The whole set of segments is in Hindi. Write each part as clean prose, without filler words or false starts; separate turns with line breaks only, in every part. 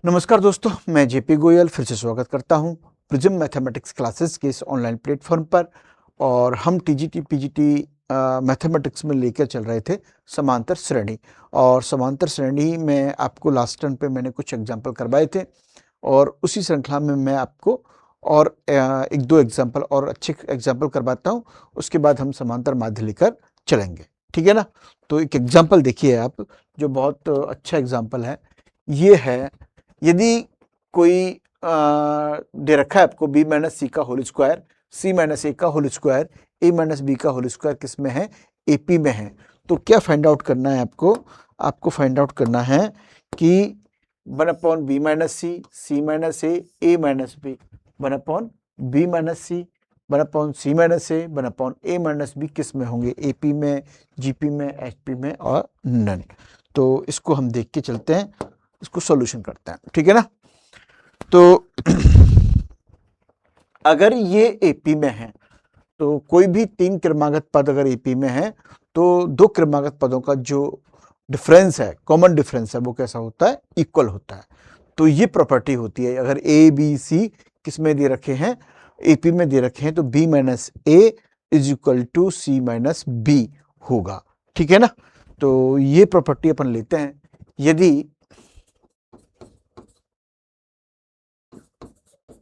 नमस्कार दोस्तों, मैं जेपी गोयल फिर से स्वागत करता हूं प्रिज्म मैथमेटिक्स क्लासेस के इस ऑनलाइन प्लेटफॉर्म पर। और हम टीजीटी पीजीटी मैथमेटिक्स में लेकर चल रहे थे समांतर श्रेणी। और समांतर श्रेणी में आपको लास्ट टर्न पे मैंने कुछ एग्जाम्पल करवाए थे और उसी श्रृंखला में मैं आपको और एक दो एग्जाम्पल और अच्छे एग्जाम्पल करवाता हूं। उसके बाद हम समांतर माध्य लेकर चलेंगे, ठीक है ना। तो एक एग्जाम्पल देखिए आप, जो बहुत अच्छा एग्जाम्पल है। ये है, यदि कोई दे रखा है आपको b माइनस सी का whole square, c minus a का whole square, a minus b का होल स्क्वायर किस में है? AP में है। तो क्या फाइंड आउट करना है आपको फाइंड आउट करना है कि 1/b minus c, c minus a minus b, 1/b minus c, 1/c minus a, 1/a minus b किस में होंगे? AP में, GP में, HP में और नन। तो इसको हम देख के चलते हैं, इसको सॉल्यूशन करते हैं, ठीक है ना। तो अगर ये एपी में है तो कोई भी 3 क्रमागत पद अगर एपी में है तो 2 क्रमागत पदों का जो डिफरेंस है, कॉमन डिफरेंस है, वो कैसा होता है? इक्वल होता है। तो ये प्रॉपर्टी होती है। अगर ए बी सी किस में दे रखे हैं? एपी में दे रखे हैं, तो b minus a is equal to c minus b होगा, ठीक है ना। तो ये प्रॉपर्टी अपन लेते हैं। यदि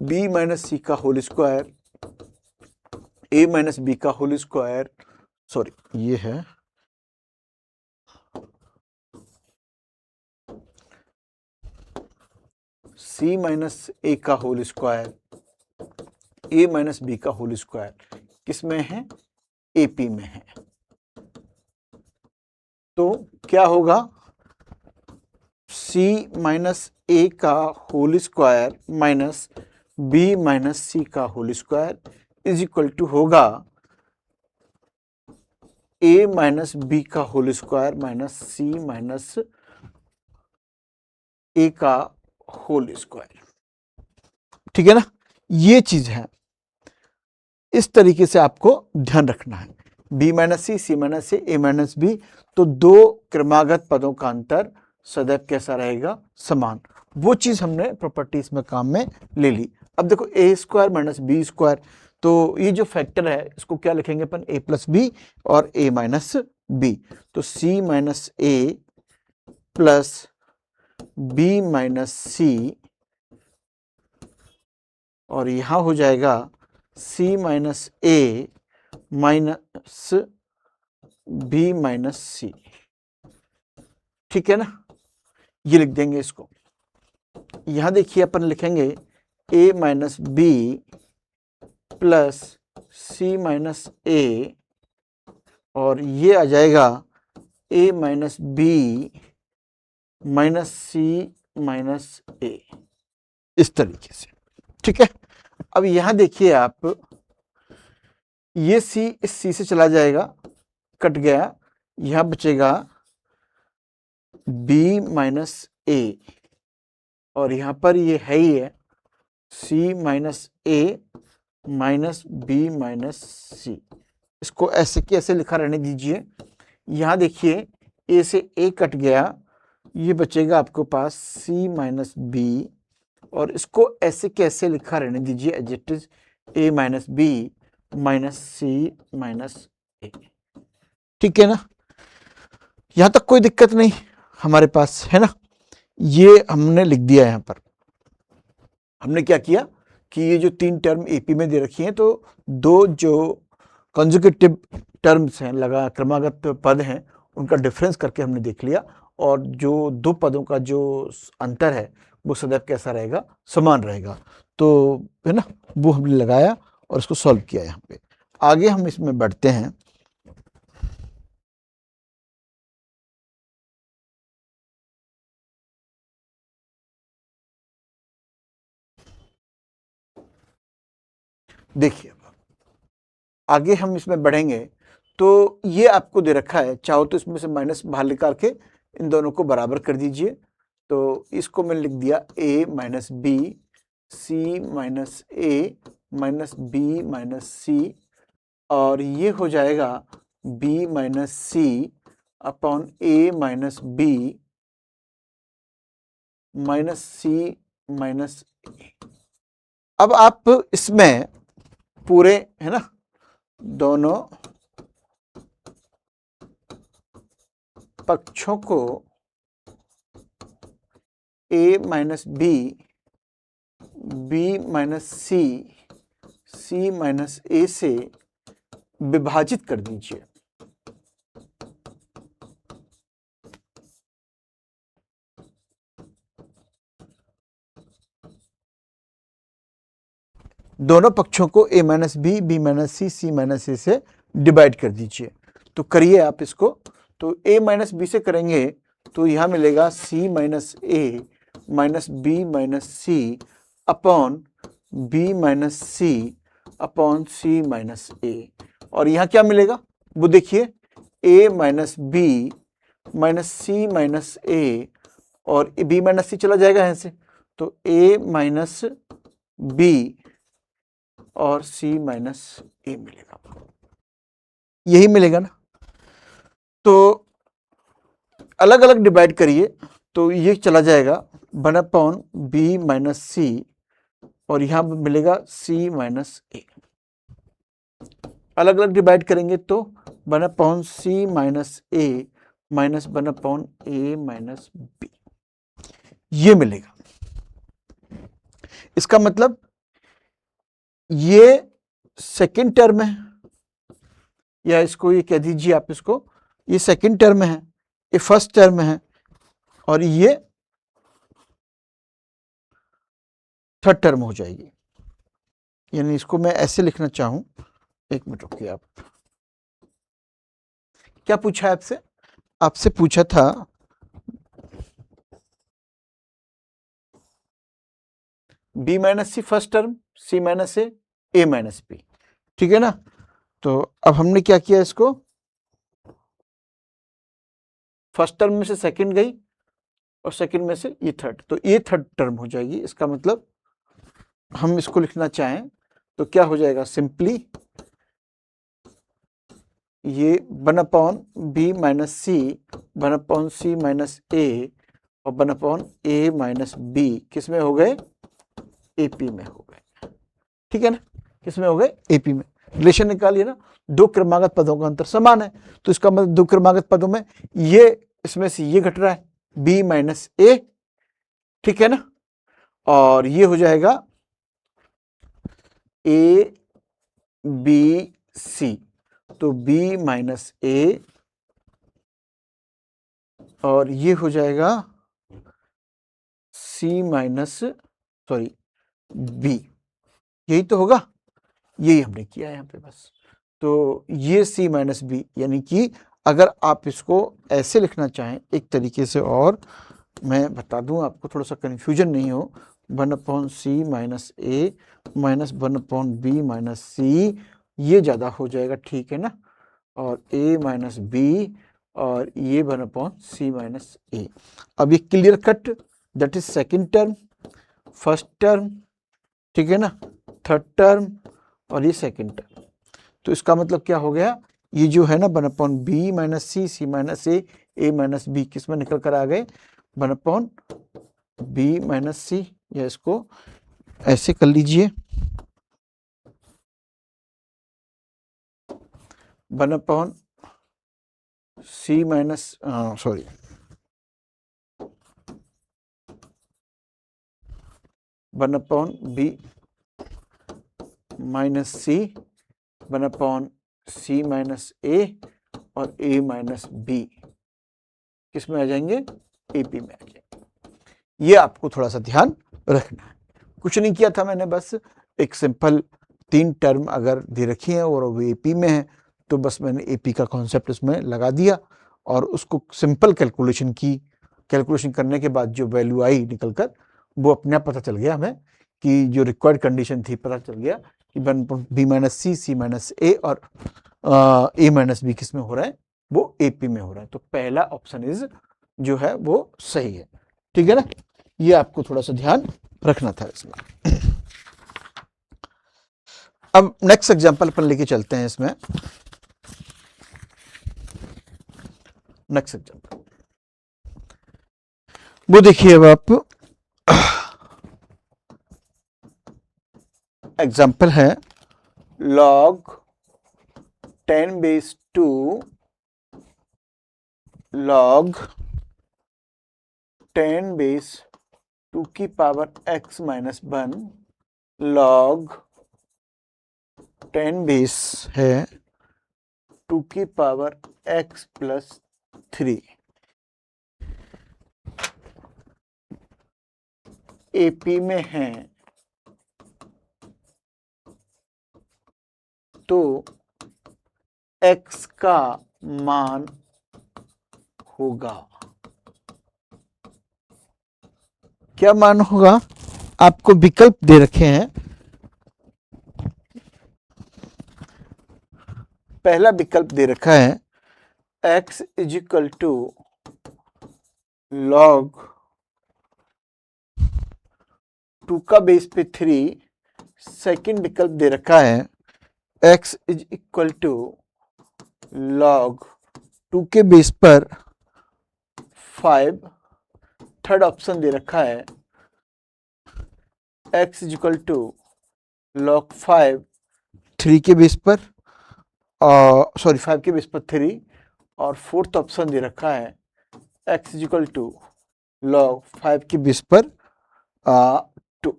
b माइनस सी का whole square, a minus b का होल स्क्वायर, सॉरी ये है c माइनस ए का whole square, a minus b का होल स्क्वायर किस में है? AP में है। तो क्या होगा? c माइनस ए का whole square minus b minus c का whole square is equal to होगा a माइनस बी का whole square minus c minus a का होल स्क्वायर, ठीक है ना। ये चीज है, इस तरीके से आपको ध्यान रखना है। b minus c, c minus सी, ए माइनस बी, तो 2 क्रमागत पदों का अंतर सदैव कैसा रहेगा? समान। वो चीज हमने प्रॉपर्टीज में काम में ले ली। अब देखो ए स्क्वायर माइनस बी स्क्वायर, तो ये जो फैक्टर है इसको क्या लिखेंगे अपन? a प्लस बी और a माइनस बी। तो c माइनस ए प्लस b माइनस सी, और यहां हो जाएगा c minus a minus b minus सी, ठीक है ना। ये लिख देंगे इसको। यहां देखिए अपन लिखेंगे a minus b plus c minus a, और ये आ जाएगा a minus b minus c minus a, इस तरीके से, ठीक है। अब यहां देखिए आप, ये c इस c से चला जाएगा, कट गया, यहां बचेगा b माइनस ए, और यहां पर ये है ही है c minus a minus b minus सी। इसको ऐसे की ऐसे लिखा रहने दीजिए। यहां देखिए a से a कट गया, ये बचेगा आपको पास c माइनस बी, और इसको ऐसे कैसे लिखा रहने दीजिए as it is a minus b minus c minus a, ठीक है ना। यहां तक कोई दिक्कत नहीं हमारे पास, है ना। ये हमने लिख दिया। यहां पर हमने क्या किया कि ये जो 3 टर्म एपी में दे रखी हैं, तो 2 जो कंजुगेटिव टर्म्स हैं, लगा क्रमागत पद हैं, उनका डिफरेंस करके हमने देख लिया। और जो 2 पदों का जो अंतर है वो सदैव कैसा रहेगा? समान रहेगा। तो है ना, वो हमने लगाया और इसको सॉल्व किया। यहाँ पे आगे हम इसमें बढ़ते हैं। देखिए आगे हम इसमें बढ़ेंगे, तो ये आपको दे रखा है, चाहो तो इसमें से माइनस बाहर निकाल के इन दोनों को बराबर कर दीजिए। तो इसको मैंने लिख दिया a minus b, c minus a minus b minus c, और ये हो जाएगा b minus c upon a minus b minus c minus a. अब आप इसमें पूरे, है ना, दोनों पक्षों को a minus b, b minus c, c minus a से विभाजित कर दीजिए। दोनों पक्षों को a minus b, b minus c, c minus a से डिवाइड कर दीजिए। तो करिए आप इसको। तो a माइनस बी से करेंगे तो यहां मिलेगा c minus a minus b minus c upon b minus c upon c minus a. और यहां क्या मिलेगा वो देखिए, a minus b minus c minus a, और बी माइनस सी चला जाएगा यहां से, तो a माइनस बी और c माइनस ए मिलेगा, यही मिलेगा ना। तो अलग अलग डिवाइड करिए तो ये चला जाएगा 1 बी माइनस सी, और यहां मिलेगा c माइनस ए। अलग अलग डिवाइड करेंगे तो 1 सी minus a minus 1 A minus B, ये मिलेगा। इसका मतलब ये सेकंड टर्म है, या इसको ये कह दीजिए आप, इसको ये सेकंड टर्म है, ये फर्स्ट टर्म है, और ये थर्ड टर्म हो जाएगी। यानी इसको मैं ऐसे लिखना चाहूं, एक मिनट रुकिए आप। क्या पूछा है आपसे? आपसे पूछा था b minus C first term, c minus a minus B, ठीक है ना। तो अब हमने क्या किया, इसको फर्स्ट टर्म में से सेकंड गई और सेकंड में से ये थर्ड, तो ये थर्ड टर्म हो जाएगी। इसका मतलब हम इसको लिखना चाहें तो क्या हो जाएगा, सिंपली ये 1 B minus C, 1 C minus a और 1 ए माइनस बी किस में हो गए, एपी में हो गए, ठीक है ना। किस में हो गए, एपी में। रिलेशन निकालिए ना, दो क्रमागत पदों का अंतर समान है, तो इसका मतलब दो क्रमागत पदों में ये, इसमें से ये घट रहा है b माइनस ए, ठीक है ना, और ये हो जाएगा ए बी सी, तो b माइनस ए, और ये हो जाएगा c माइनस सॉरी b, यही तो होगा, यही हमने किया है यहाँ पे बस। तो ये c माइनस बी, यानी कि अगर आप इसको ऐसे लिखना चाहें एक तरीके से, और मैं बता दूं आपको, थोड़ा सा कन्फ्यूजन नहीं हो, 1/c minus a minus 1/b minus सी, ये ज़्यादा हो जाएगा, ठीक है ना, और a माइनस बी, और ये 1/c माइनस ए। अब ये clear cut, that is second term, first term, ठीक है ना, थर्ड टर्म, और ये सेकेंड टर्म। तो इसका मतलब क्या हो गया, ये जो है ना 1/b minus c, c minus a minus b किस में निकल कर आ गए, 1/b माइनस सी, या इसको ऐसे कर लीजिए, 1/c minus sorry 1/b minus c, 1/c minus a, और a माइनस बी किस में आ जाएंगे, एपी में आ जाएंगे। ये आपको थोड़ा सा ध्यान रखना है। कुछ नहीं किया था मैंने, बस एक सिंपल 3 टर्म अगर दे रखी है और वो एपी में है, तो बस मैंने एपी का कॉन्सेप्ट इसमें लगा दिया, और उसको सिंपल कैलकुलेशन की, कैलकुलेशन करने के बाद जो वैल्यू आई निकल कर, वो अपने आप पता चल गया हमें कि जो रिक्वायर्ड कंडीशन थी, पता चल गया कि b minus c, c minus a, और ए माइनस बी किस में हो रहा है, वो एपी में हो रहा है। तो पहला ऑप्शन इज जो है वो सही है, ठीक है ना। ये आपको थोड़ा सा ध्यान रखना था इसमें। अब नेक्स्ट एग्जांपल अपन लेके चलते हैं इसमें। नेक्स्ट एग्जांपल वो देखिए, अब आप एग्जाम्पल है log 10 base 2 log 10 base 2 की power x minus 1 log 10 base है 2 की पावर x प्लस 3 AP में है तो x का मान होगा, क्या मान होगा? आपको विकल्प दे रखे हैं। पहला विकल्प दे रखा है x is equal to log 2 का बेस पे 3। सेकंड विकल्प दे रखा है x is equal to log 2 के बेस पर 5। थर्ड ऑप्शन दे रखा है x is equal to log 5 3 के बेस पर, सॉरी 5 के बेस पर 3। और फोर्थ ऑप्शन दे रखा है x is equal to log 5 के बेस पर 2।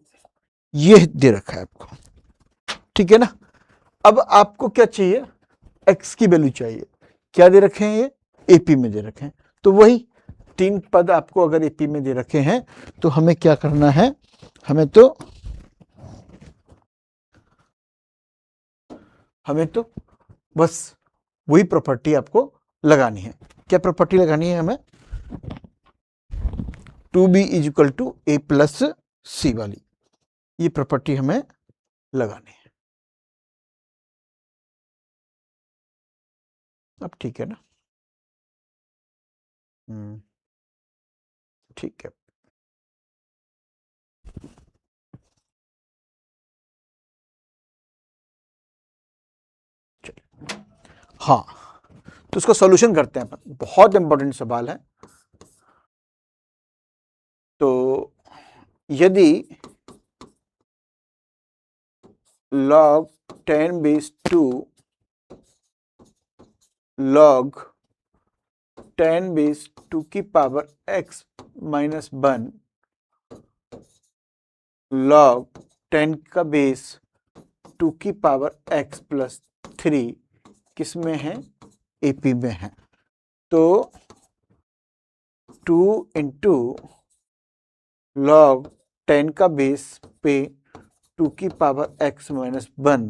ये दे रखा है आपको, ठीक है ना। अब आपको क्या चाहिए? x की वैल्यू चाहिए। क्या दे रखे हैं? ये AP में दे रखे हैं। तो वही 3 पद आपको अगर AP में दे रखे हैं तो हमें क्या करना है? हमें तो बस वही प्रॉपर्टी आपको लगानी है। क्या प्रॉपर्टी लगानी है हमें? 2b is equal to a plus c वाली, ये प्रॉपर्टी हमें लगानी है। अब ठीक है ना? ठीक है। हाँ, तो इसको सॉल्यूशन करते हैं अपन। बहुत इंपॉर्टेंट सवाल है। तो यदि log 10 बेस 2 log 10 बेस 2 की पावर x माइनस 1 log 10 का बेस 2 की पावर x प्लस 3 किस में है? AP में है। तो 2 इंटू log 10 का बेस पे 2 की पावर x माइनस 1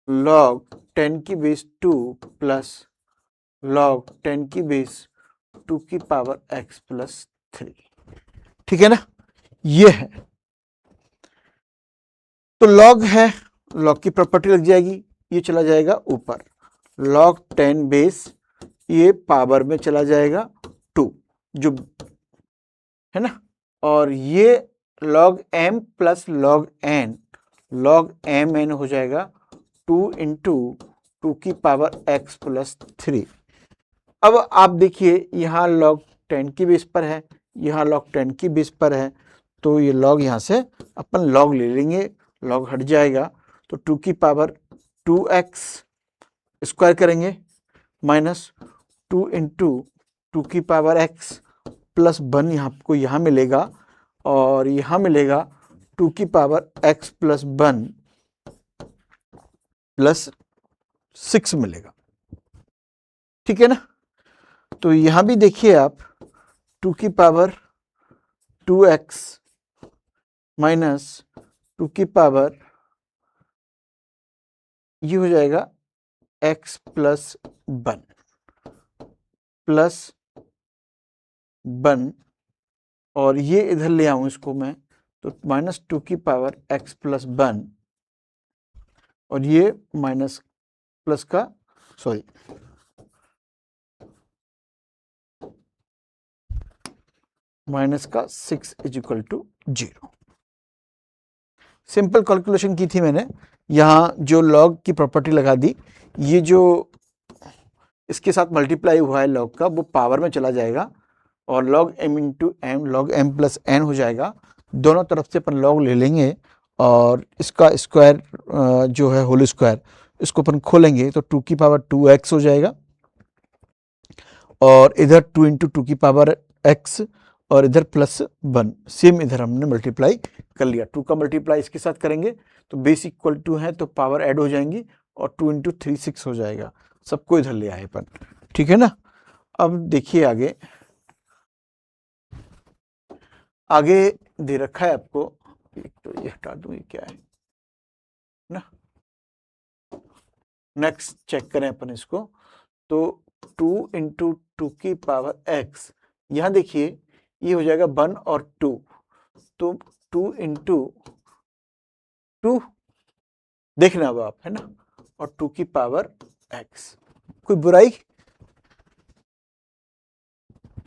log 10 की बेस 2 प्लस log 10 की बेस 2 की पावर x प्लस 3, ठीक है ना। ये है तो log है, log की प्रॉपर्टी लग जाएगी, ये चला जाएगा ऊपर। log 10 बेस ये पावर में चला जाएगा 2 जो है ना, और ये log m plus log n, log m n हो जाएगा 2 इंटू 2 की पावर x प्लस 3। अब आप देखिए यहाँ log 10 की बेस पर है, यहाँ log 10 की बेस पर है, तो ये log यहाँ से अपन log ले लेंगे, log हट जाएगा तो 2 की पावर 2x स्क्वायर करेंगे माइनस 2 इंटू 2 की पावर x प्लस 1 यहाँ आपको यहाँ मिलेगा, और यहाँ मिलेगा 2 की पावर x प्लस 1 प्लस 6 मिलेगा, ठीक है ना। तो यहाँ भी देखिए आप 2 की पावर 2x माइनस 2 की पावर ये हो जाएगा x प्लस 1 प्लस 1, और ये इधर ले आऊं इसको मैं तो माइनस 2 की पावर x प्लस 1, और ये माइनस प्लस का सॉरी माइनस का 6 is equal to 0। Simple calculation की थी मैंने, यहाँ जो log की प्रॉपर्टी लगा दी, ये जो इसके साथ मल्टीप्लाई हुआ है log का वो पावर में चला जाएगा, और log m into m log m plus n हो जाएगा। दोनों तरफ से अपन log ले लेंगे और इसका स्क्वायर जो है होल स्क्वायर, इसको अपन खोलेंगे तो 2 की पावर 2x हो जाएगा, और इधर 2 इंटू 2 की पावर x, और इधर +1, सेम इधर हमने मल्टीप्लाई कर लिया। 2 का मल्टीप्लाई इसके साथ करेंगे तो बेस इक्वल टू है तो पावर ऐड हो जाएंगी, और 2 इंटू 3 6 हो जाएगा। सबको इधर ले आए अपन, ठीक है ना। अब देखिए आगे, आगे दे रखा है आपको, एक तो ये हटा दूं, ये क्या है ना। नेक्स्ट चेक करें अपन इसको, तो 2 इंटू 2 की पावर x, यहां देखिए ये हो जाएगा 1 और 2, तो 2 इंटू 2 देखना अब आप, है ना, और 2 की पावर x। कोई बुराई,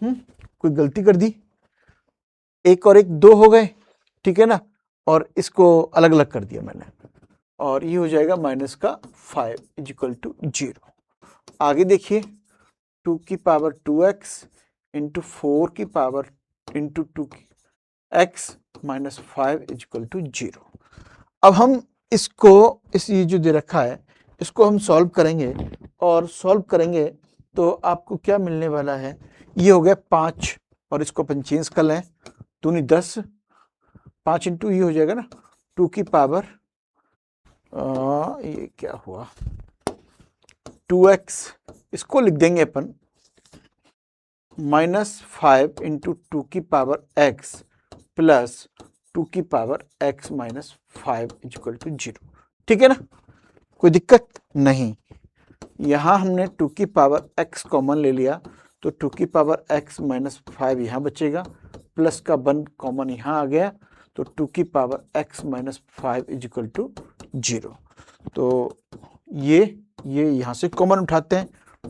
कोई गलती कर दी? एक और एक 2 हो गए, ठीक है ना, और इसको अलग अलग कर दिया मैंने, और ये हो जाएगा -5 इक्वल टू 0। आगे देखिए, 2 की पावर 2x इंटू 4 की पावर इंटू 2 की x -5 इक्वल टू 0। अब हम इसको, इस ये जो दे रखा है इसको हम सॉल्व करेंगे, और सॉल्व करेंगे तो आपको क्या मिलने वाला है, ये हो गया 5, और इसको अपन चेंज कर लें, 2 नहीं 10, 5 इंटू ये हो जाएगा ना 2 की पावर, ये क्या हुआ 2x, इसको लिख देंगे अपन -5 इंटू 2 की पावर x प्लस 2 की पावर x -5 इक्वल टू 0, ठीक है ना, कोई दिक्कत नहीं। यहां हमने 2 की पावर x कॉमन ले लिया, तो 2 की पावर x -5 यहां बचेगा, प्लस का 1 कॉमन यहां आ गया, तो 2 की पावर x -5 इक्वल टू 0। तो ये यहां से कॉमन उठाते हैं,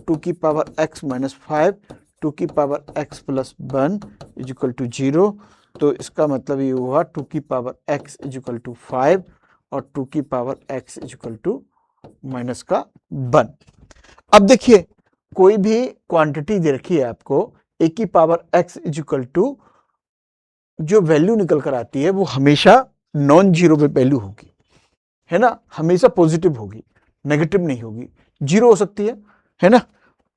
2 की पावर x -5, 2 की power x plus 1 equal to 0, तो इसका मतलब ये हुआ 2 की पावर x इक्वल टू 5 और 2 की पावर x इक्वल टू -1। अब देखिए, कोई भी क्वांटिटी दे रखी है आपको, a की पावर x इक्वल टू जो वैल्यू निकल कर आती है वो हमेशा नॉन जीरो वैल्यू होगी, है ना, हमेशा पॉजिटिव होगी, नेगेटिव नहीं होगी। जीरो हो सकती है ना,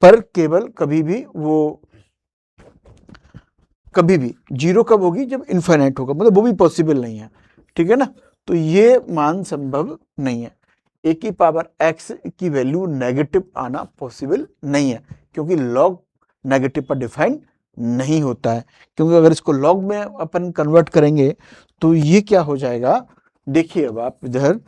पर केवल कभी भी वो, कभी भी जीरो कब होगी, जब इनफाइनाइट होगा, मतलब वो भी पॉसिबल नहीं है, ठीक है ना। तो ये मान संभव नहीं है, a की पावर x की वैल्यू नेगेटिव आना पॉसिबल नहीं है, क्योंकि लॉग नेगेटिव पर डिफाइन नहीं होता है। क्योंकि अगर इसको लॉग में अपन कन्वर्ट करेंगे तो ये क्या हो जाएगा, देखिए अब आप इधर,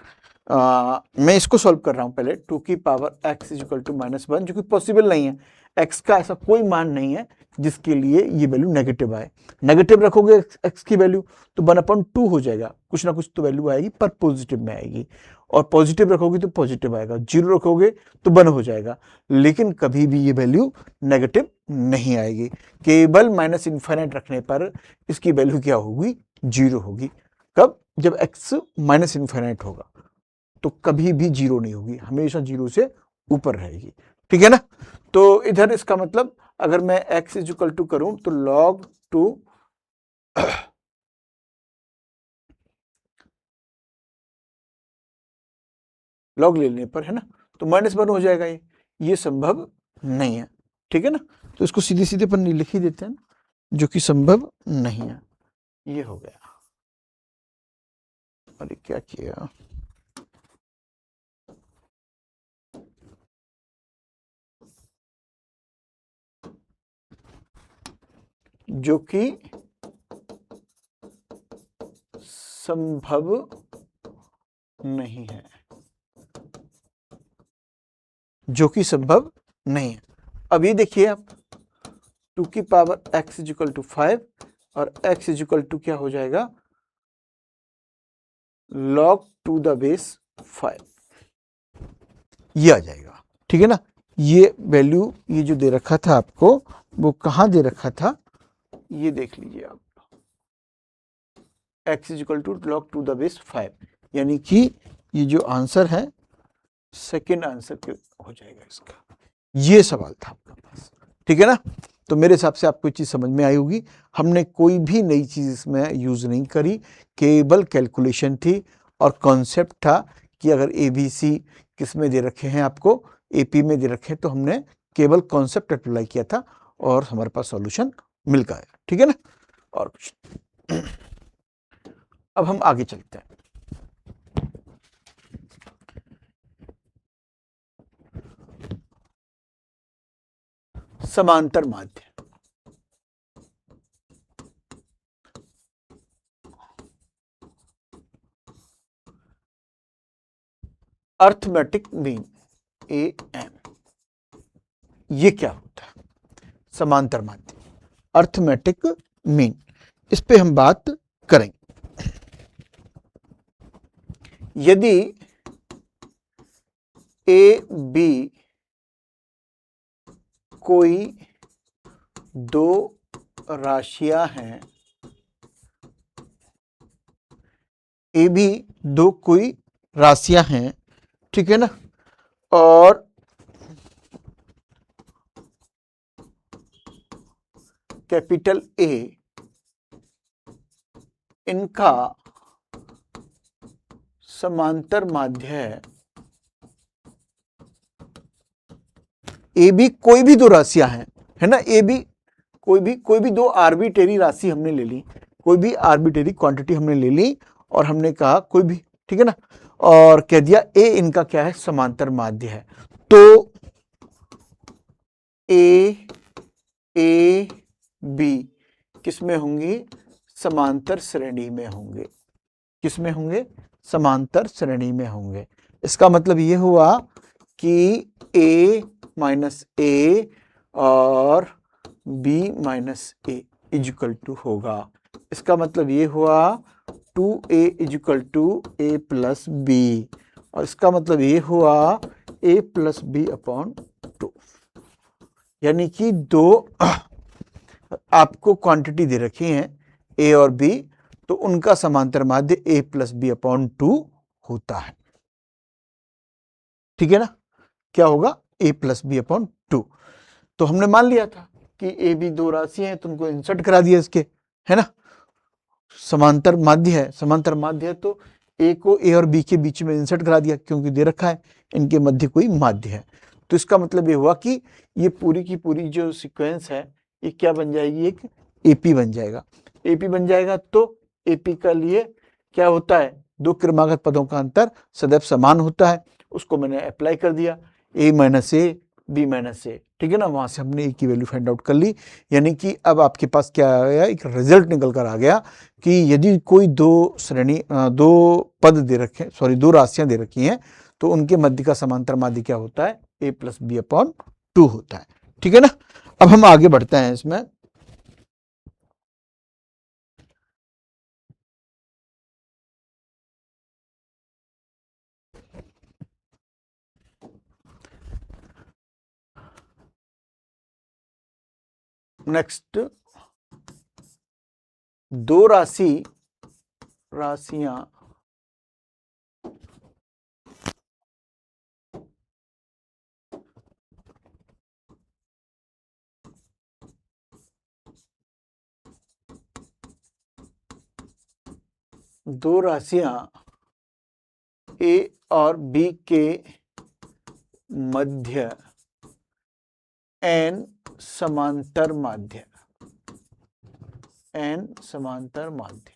मैं इसको सॉल्व कर रहा हूं पहले, 2 की पावर x इक्वल टू -1, जो कि पॉसिबल नहीं है, x का ऐसा कोई मान नहीं है जिसके लिए ये वैल्यू नेगेटिव आए। नेगेटिव रखोगे x की वैल्यू तो 1/2 हो जाएगा, कुछ ना कुछ तो वैल्यू आएगी, पर पॉजिटिव में आएगी, और पॉजिटिव रखोगे तो पॉजिटिव आएगा, 0 रखोगे तो 1 हो जाएगा, लेकिन कभी भी ये वैल्यू नेगेटिव नहीं आएगी। केवल -इनफाइनाइट रखने पर इसकी वैल्यू क्या होगी, 0 होगी। कब, जब x -इनफाइनाइट होगा, तो कभी भी 0 नहीं होगी, हमेशा 0 से ऊपर रहेगी, ठीक है ना। तो इधर इसका मतलब, अगर मैं x इक्वल टू करूं तो log 2 लॉग ले लेने पर, है ना, तो -1 हो जाएगा, ये संभव नहीं है, ठीक है ना। तो इसको सीधे सीधे पर लिख ही देते हैं, जो कि संभव नहीं है। ये हो गया, अरे क्या किया, जो कि संभव नहीं है, जो कि संभव नहीं है। अब ये देखिए आप, 2 की पावर x इक्वल टू 5 और x इक्वल टू क्या हो जाएगा, log 2 द बेस 5, ये आ जाएगा, ठीक है ना। ये वैल्यू, ये जो दे रखा था आपको, वो कहां दे रखा था, ये देख लीजिए आप, x equal to log 2 the base 5, यानी कि ये जो आंसर है सेकेंड आंसर हो जाएगा इसका। ये सवाल था आपका पास, ठीक है ना। तो मेरे हिसाब से आपको चीज समझ में आई होगी, हमने कोई भी नई चीज इसमें यूज नहीं करी, केवल कैलकुलेशन थी, और कॉन्सेप्ट था कि अगर ए बी सी किस में दे रखे हैं, आपको एपी में दे रखे हैं, तो हमने केवल कॉन्सेप्ट अप्लाई किया था और हमारे पास सॉल्यूशन मिल गया। ठीक है ना। और कुछ अब हम आगे चलते हैं। समांतर माध्य। अर्थमेटिक मीन AM, ये क्या होता है? समांतर माध्य, अर्थमेटिक मीन, इस पे हम बात करेंगे। यदि ए बी कोई दो राशियां हैं, ए बी दो कोई राशियां हैं, ठीक है ना, और कैपिटल ए इनका समांतर माध्य है। ए बी कोई भी दो राशियां हैं, है ना, ए बी कोई भी दो आर्बिट्रेरी राशि हमने ले ली, कोई भी आर्बिट्रेरी क्वांटिटी हमने ले ली और हमने कहा कोई भी, ठीक है ना, और कह दिया ए इनका क्या है, समांतर माध्य है। तो ए बी किस में होंगी, समांतर श्रेणी में होंगे। किस में होंगे, समांतर श्रेणी में होंगे। इसका मतलब ये हुआ कि a माइनस ए और b minus a is equal to होगा। इसका मतलब ये हुआ 2a is equal to a plus b, और इसका मतलब ये हुआ a प्लस बी अपॉन 2। यानी कि दो आपको क्वांटिटी दे रखी हैं a और b, तो उनका समांतर माध्य a प्लस बी अपॉन 2 होता है। ठीक है ना, क्या होगा, a प्लस बी अपॉन 2। तो हमने मान लिया था कि ए बी दो राशि हैं, तुमको इंसर्ट करा दिया इसके, है ना, समांतर माध्य है, समांतर माध्य है तो ए को ए और बी के बीच में इंसर्ट करा दिया, क्योंकि दे रखा है इनके मध्य कोई माध्य है। तो इसका मतलब ये हुआ कि ये पूरी की पूरी जो सीक्वेंस है ये क्या बन जाएगी, एक एपी बन जाएगा। एपी बन जाएगा तो एपी का लिए क्या होता है, दो क्रमागत पदों का अंतर सदैव समान होता है। उसको मैंने अप्लाई कर दिया, ए minus A B minus a, ठीक है ना, वहां से हमने ए की वैल्यू फाइंड आउट कर ली। यानी कि अब आपके पास क्या आ गया, एक रिजल्ट निकल कर आ गया कि यदि कोई दो श्रेणी दो पद दे रखे, सॉरी दो राशियां दे रखी हैं, तो उनके मध्य का समांतर माध्य क्या होता है, a प्लस बी अपॉन 2 होता है। ठीक है ना। अब हम आगे बढ़ते हैं इसमें। नेक्स्ट, दो राशियां ए और बी के मध्य n समांतर माध्य, n समांतर माध्य,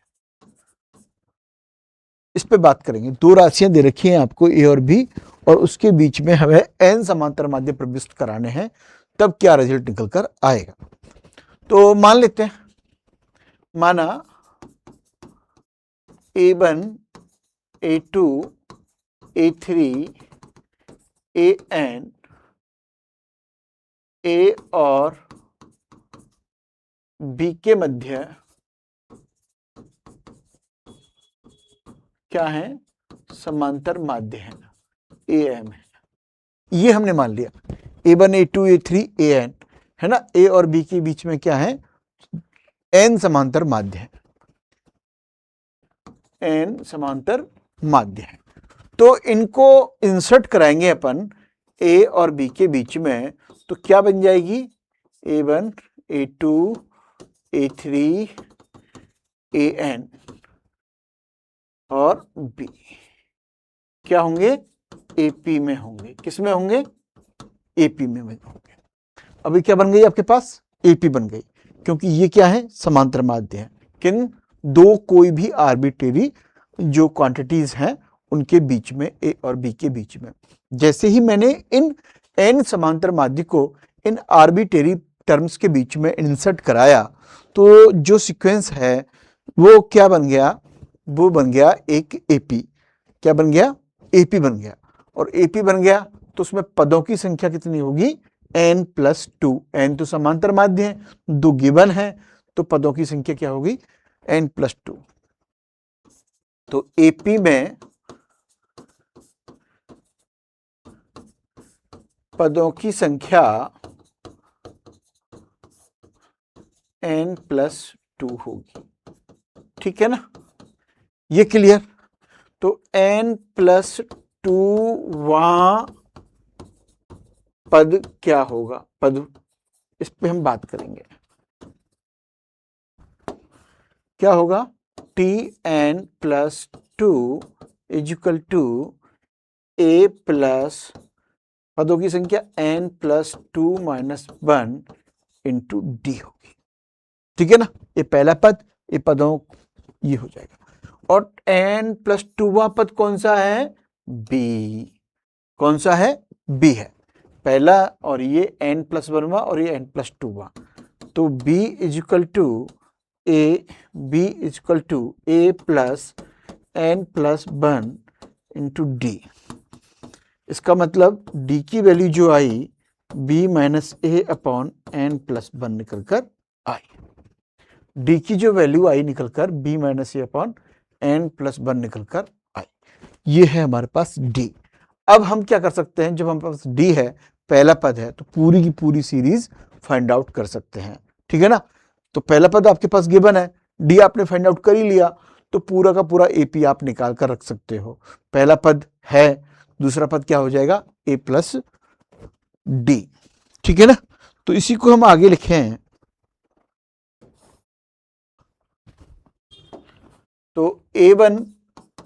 इस पे बात करेंगे। दो राशियां दे रखी हैं आपको ए और बी, और उसके बीच में हमें n समांतर माध्य प्रविष्ट कराने हैं, तब क्या रिजल्ट निकल कर आएगा। तो मान लेते हैं, माना A1 A2 A3 AN A और B के मध्य क्या है, समांतर माध्य है, AM है। ये हमने मान लिया, A1 A2 A3 AN, है ना, A और B के बीच में क्या है, N समांतर माध्य है, N समांतर माध्य है। तो इनको इंसर्ट कराएंगे अपन A और B के बीच में, तो क्या बन जाएगी, A1 A2 A3 AN, और बी क्या होंगे, एपी में होंगे। किस में होंगे, एपी में होंगे। अभी क्या बन गई आपके पास, एपी बन गई, क्योंकि ये क्या है, समांतर माध्य है। किन दो कोई भी आर्बिट्रेरी जो क्वांटिटीज हैं उनके बीच में, ए और बी के बीच में। जैसे ही मैंने इन एन समांतर माध्य को इन आर्बिट्रेरी टर्म्स के बीच में इंसर्ट कराया, तो जो सीक्वेंस है वो क्या बन गया, वो बन गया एक एपी। क्या बन गया, एपी बन गया। और एपी बन गया तो उसमें पदों की संख्या कितनी होगी, n+2। n तो समांतर माध्य है, दो गिवन है, तो पदों की संख्या क्या होगी, n+2। तो एपी में पदों की संख्या n+2 होगी। ठीक है ना, ये क्लियर। तो n+2 वहां पद क्या होगा, पद, इस पे हम बात करेंगे। क्या होगा, Tn+2 is equal to a plus पदों की संख्या n+2 - 1 इंटू डी होगी। ठीक है ना, ये पहला पद, ये पदों ये हो जाएगा। और n+2वां पद कौन सा है, b। कौन सा है, b है पहला, और ये n+1वां और ये n+2वां। तो b is equal to a plus n+1 into d. इसका मतलब d की वैल्यू जो आई b - a/n+1 निकल कर आई। d की जो वैल्यू आई निकलकर b - a/n+1 निकल कर आई। ये है हमारे पास d। अब हम क्या कर सकते हैं, जब हमारे पास d है, पहला पद है, तो पूरी की पूरी सीरीज फाइंड आउट कर सकते हैं। ठीक है ना, तो पहला पद आपके पास गिवन है, d आपने फाइंड आउट कर ही लिया, तो पूरा का पूरा एपी आप निकाल कर रख सकते हो। पहला पद है, दूसरा पद क्या हो जाएगा, a+d। ठीक है ना, तो इसी को हम आगे लिखे हैं। तो a1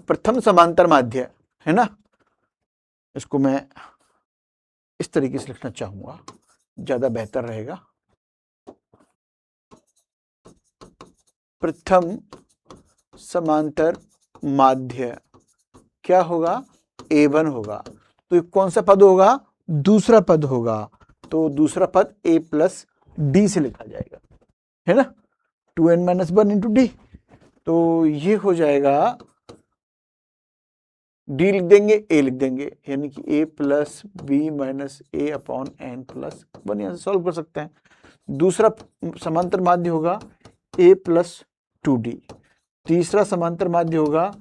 प्रथम समांतर माध्य है ना, इसको मैं इस तरीके से लिखना चाहूंगा, ज्यादा बेहतर रहेगा। प्रथम समांतर माध्य क्या होगा, a1 होगा। तो ये कौन सा पद होगा, दूसरा पद होगा। तो दूसरा पद a+d से लिखा जाएगा, है ना, 2n - 1 इंटू डी। तो ये हो जाएगा, d लिख देंगे, a लिख देंगे, यानी कि a+b - a/n+1 यहां से सॉल्व कर सकते हैं। दूसरा समांतर माध्य होगा a+2d। तीसरा समांतर माध्य होगा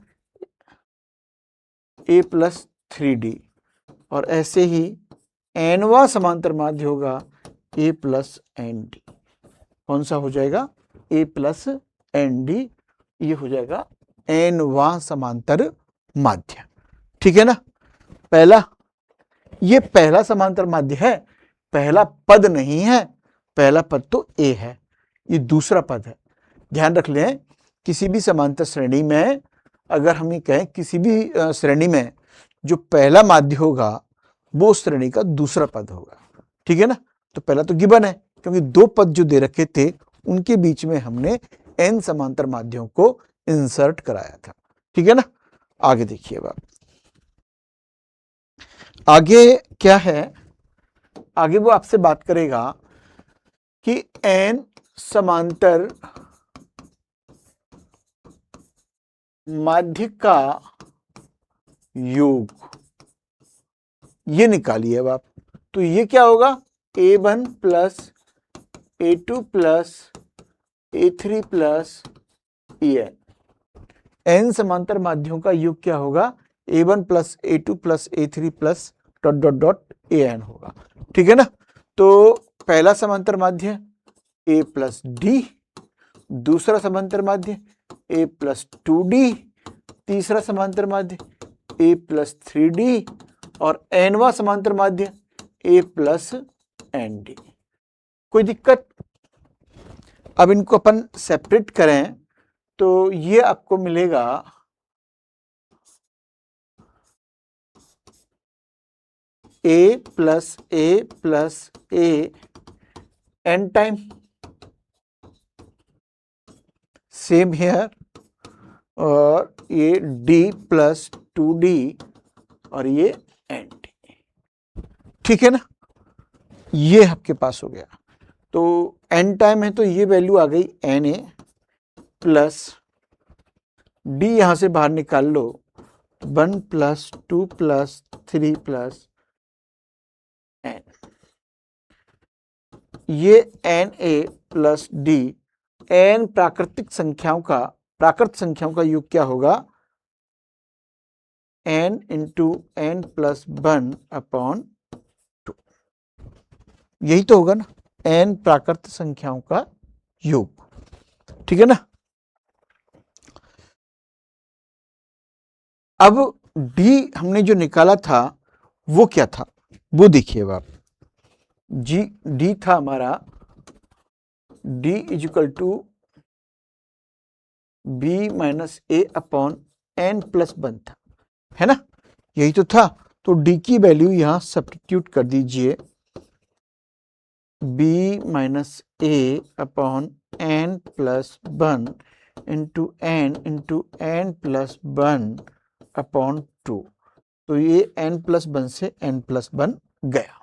a+3d। और ऐसे ही nवां समांतर माध्य होगा a+nd। कौन सा हो जाएगा, a+nd। ये हो जाएगा nवां समांतर माध्य। ठीक है ना, पहला, ये पहला समांतर माध्य है, पहला पद नहीं है, पहला पद तो a है, ये दूसरा पद है। ध्यान रख लें, किसी भी समांतर श्रेणी में, अगर हम ये कहें किसी भी श्रेणी में जो पहला माध्य होगा वो श्रेणी का दूसरा पद होगा। ठीक है ना, तो पहला तो गिवन है, क्योंकि दो पद जो दे रखे थे उनके बीच में हमने n समांतर माध्यों को इंसर्ट कराया था। ठीक है ना, आगे देखिए अब आगे क्या है, आगे वो आपसे बात करेगा कि n समांतर माध्य का योग, ये निकालिए अब आप। तो ये क्या होगा, a1 + a2 + a3 + en। n समांतर माध्यों का योग क्या होगा, a1 + a2 + a3 + ... an होगा। ठीक है ना, तो पहला समांतर माध्य a+d, दूसरा समांतर माध्य a+2d, तीसरा समांतर माध्य a+3d, और nवां समांतर माध्य a+nd। कोई दिक्कत? अब इनको अपन सेपरेट करें तो ये आपको मिलेगा a plus a n time, same here, और ये d प्लस 2d और ये nd, ठीक है ना। ये आपके पास हो गया। तो n टाइम है तो ये वैल्यू आ गई na प्लस d, यहां से बाहर निकाल लो, 1 प्लस 2 प्लस 3 प्लस n, ये na प्लस d, n प्राकृत संख्याओं का योग क्या होगा, n into n plus 1 upon 2, यही तो होगा ना, n प्राकृत संख्याओं का योग, ठीक है ना। अब d हमने जो निकाला था वो क्या था, वो देखिए आप, d था हमारा, d is equal to b minus a upon n plus 1 था, है ना, यही तो था। तो d की वैल्यू यहां सब्स्टिट्यूट कर दीजिए, b minus a upon n plus 1 into n plus 1 upon 2, तो ये n प्लस 1 से n प्लस 1 गया,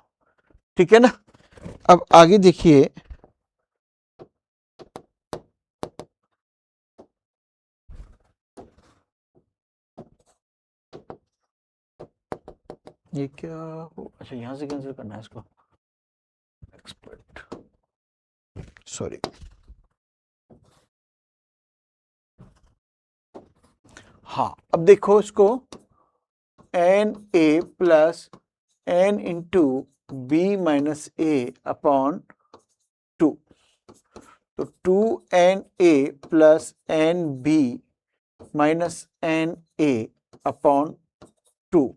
ठीक है ना। अब आगे देखिए, ये क्या हो, अच्छा यहां से कैंसिल करना है इसको, एक्सपर्ट, सॉरी, हाँ अब देखो इसको, n a plus n into b minus A upon 2, तो 2na plus n b minus n a upon 2,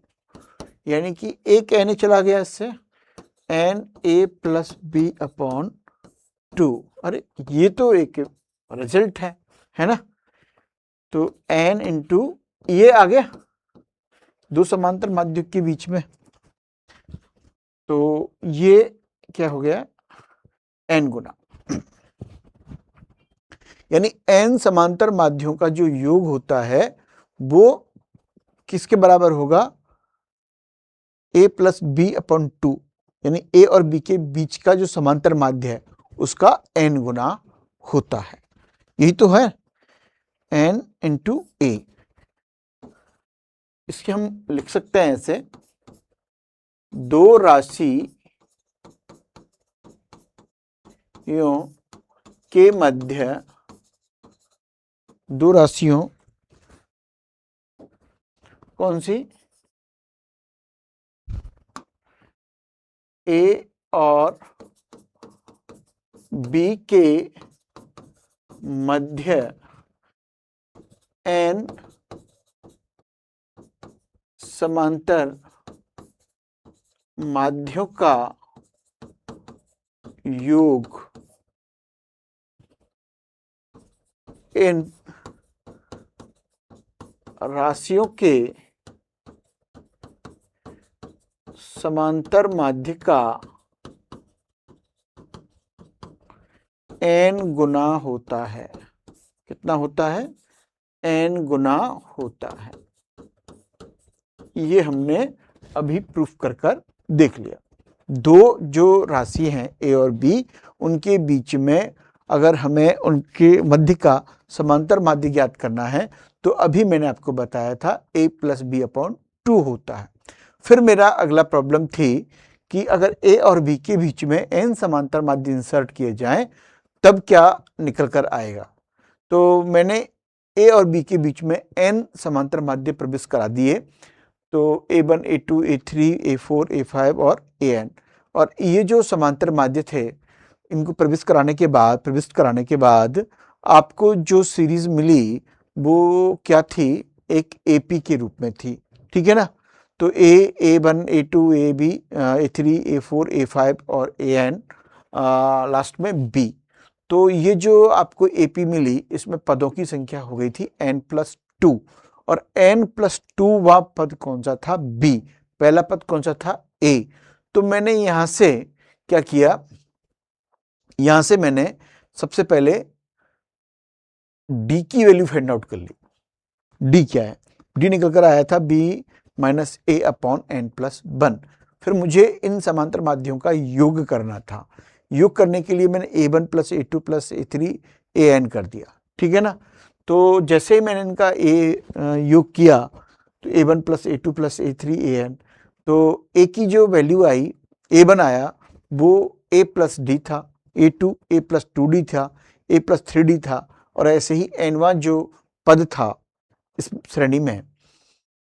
यानी कि एक n चला गया इससे, n a plus b upon 2, अरे ये तो एक रिजल्ट है ना। तो n इंटू ये आ गया दो समांतर माध्यक के बीच में, तो ये क्या हो गया, n गुना, यानी n समांतर माध्ययों का जो योग होता है वो किसके बराबर होगा, a प्लस बी अपॉन 2, यानी a और b के बीच का जो समांतर माध्य है उसका n गुना होता है, यही तो है, n इंटू a। इसके हम लिख सकते हैं ऐसे, दो राशियों के मध्य, दो राशियों, कौन सी, a और b के मध्य n समांतर माध्यों का योग इन राशियों के समांतर माध्य का n गुना होता है, कितना होता है, n गुना होता है, ये हमने अभी प्रूफ कर देख लिया। दो जो राशि हैं a और b, उनके बीच में अगर हमें उनके मध्य का समांतर माध्य ज्ञात करना है तो अभी मैंने आपको बताया था a प्लस बी अपॉन 2 होता है। फिर मेरा अगला प्रॉब्लम थी कि अगर a और b के बीच में n समांतर माध्य इंसर्ट किए जाएं तब क्या निकल कर आएगा। तो मैंने a और b के बीच में n समांतर माध्य प्रविष्ट करा दिए, तो a1, a2, a3, a4, a5 और an, और ये जो समांतर माध्य थे इनको प्रविष्ट कराने के बाद आपको जो सीरीज मिली वो क्या थी, एक AP के रूप में थी, ठीक है ना। तो a1, a2, ab, a3, a4, a5 और an, लास्ट में b। तो ये जो आपको AP मिली इसमें पदों की संख्या हो गई थी n+2, और n+2 वह पद कौन सा था, b। पहला पद कौन सा था, ए। तो मैंने यहां से क्या किया, यहां से मैंने सबसे पहले डी की वैल्यू फाइंड आउट कर ली। डी क्या है, डी निकल कर आया था बी माइनस ए अपॉन एन प्लस 1। फिर मुझे इन समांतर माध्ययों का योग करना था। योग करने के लिए मैंने a1 plus a2 plus a3 an कर दिया, ठीक है ना। तो जैसे ही मैंने इनका योग किया तो a1 plus a2 plus a3 an, तो a की जो वैल्यू आई, a1 आया वो a प्लस डी था, a2 a प्लस 2d था, a प्लस 3d था, और ऐसे ही एनवा जो पद था इस श्रेणी में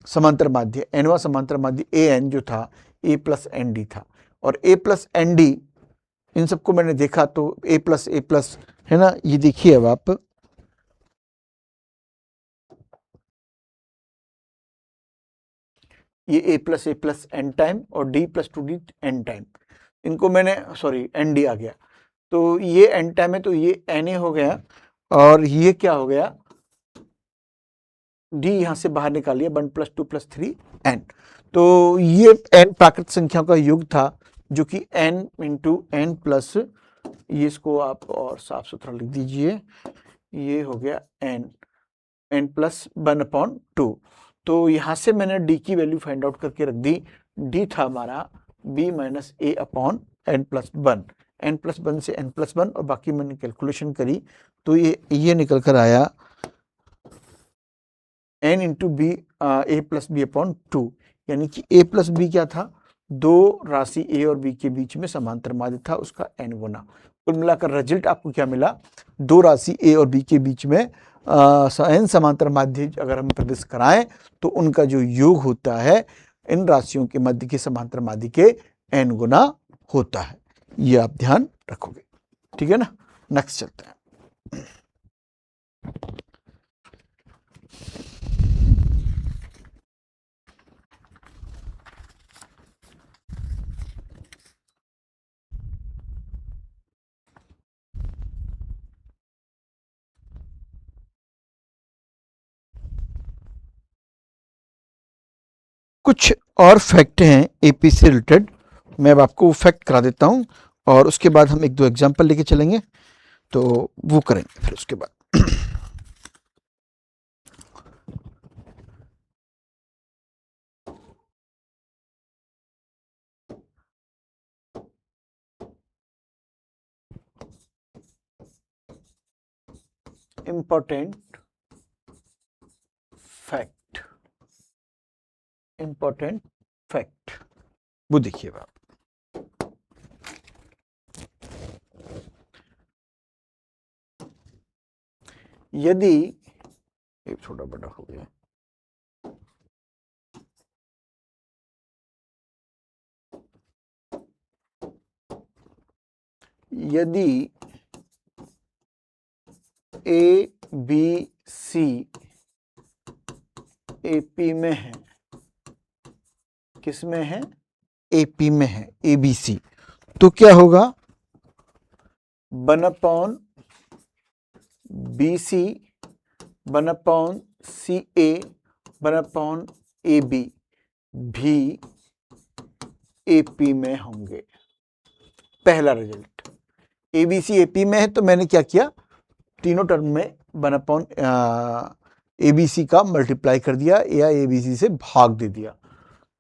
समांतर माध्य, एनवा समांतर माध्य ए एन जो था ए प्लस एन डी था, और ए प्लस एन डी इन सबको मैंने देखा तो ए प्लस है ना। ये देखिए अब आप, ये ए प्लस एन टाइम और d plus 2d n time, इनको मैंने सॉरी एन डी आ गया, तो ये एन टाइम है तो ये एन ए हो गया, और ये क्या हो गया, डी यहां से बाहर निकालिए 1 प्लस 2 प्लस 3 एन। तो ये एन प्राकृत संख्याओं का योग था जो कि एन इंटू एन प्लस, ये इसको आप और साफ सुथरा लिख दीजिए, ये हो गया एन, एन प्लस 1 अपॉन 2। तो यहां से मैंने डी की वैल्यू फाइंड आउट करके रख दी। डी था हमारा बी माइनस ए upon N plus 1, N plus 1 से एन प्लस 1, और बाकी मैंने कैलकुलेशन करी तो ये निकल कर आया n इंटू बी ए प्लस बी अपॉन 2, यानी कि a प्लस बी क्या था, दो राशि a और b के बीच में समांतर माध्य था, उसका n गुना। कुल मिलाकर रिजल्ट आपको क्या मिला, दो राशि a और b के बीच में n समांतर माध्य अगर हम प्रवेश कराएं तो उनका जो योग होता है इन राशियों के मध्य के समांतर माध्य के n गुना होता है। ये आप ध्यान रखोगे, ठीक है ना। नेक्स्ट चलते हैं। कुछ और फैक्ट हैं एपी से रिलेटेड, मैं अब आपको फैक्ट करा देता हूं और उसके बाद हम एक दो एग्जांपल लेके चलेंगे, तो वो करेंगे फिर उसके बाद। इंपॉर्टेंट फैक्ट, इंपॉर्टेंट फैक्ट वो देखिए आप, यदि एक छोटा बड़ा हो गया, यदि ए बी सी एपी में है, किस में है, एपी में है, एबीसी, तो क्या होगा, 1 upon b c, 1 upon c a, 1 upon a b भी एपी में होंगे। पहला रिजल्ट, एबीसी एपी में है तो मैंने क्या किया, तीनों टर्म में 1 अपॉन एबीसी का मल्टीप्लाई कर दिया या एबीसी से भाग दे दिया,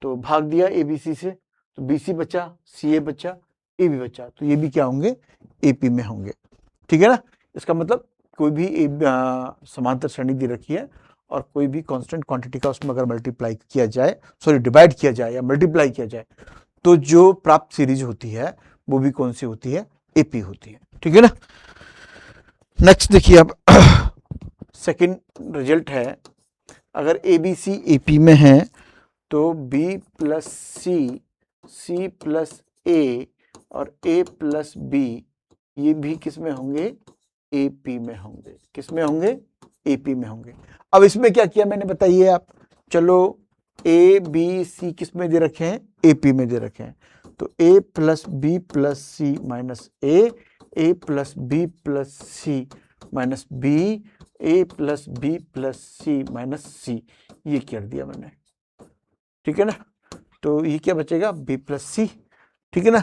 तो भाग दिया एबीसी से, तो बीसी बचा, सीए बचा, एबी बचा, तो ये भी क्या होंगे, एपी में होंगे, ठीक है ना। इसका मतलब कोई भी समांतर श्रेणी दे रखी है और कोई भी कांस्टेंट क्वांटिटी का उसमें अगर मल्टीप्लाई किया जाए, सॉरी डिवाइड किया जाए या मल्टीप्लाई किया जाए, तो जो प्राप्त सीरीज होती है वो भी कौन सी होती है, एपी होती है, ठीक है ना। नेक्स्ट देखिए अब सेकंड रिजल्ट है, अगर एबीसी एपी में है तो B plus C, C plus A और ए प्लस बी ये भी किस में होंगे, एपी में होंगे, किस में होंगे, एपी में होंगे। अब इसमें क्या किया मैंने बताइए आप, चलो ए बी सी किस में दे रखे हैं, एपी में दे रखे हैं, तो ए plus B plus c minus ए plus B plus c minus B, ए plus B plus c minus सी, ये कर दिया मैंने, ठीक है ना। तो ये क्या बचेगा, बी प्लस सी, ठीक है ना,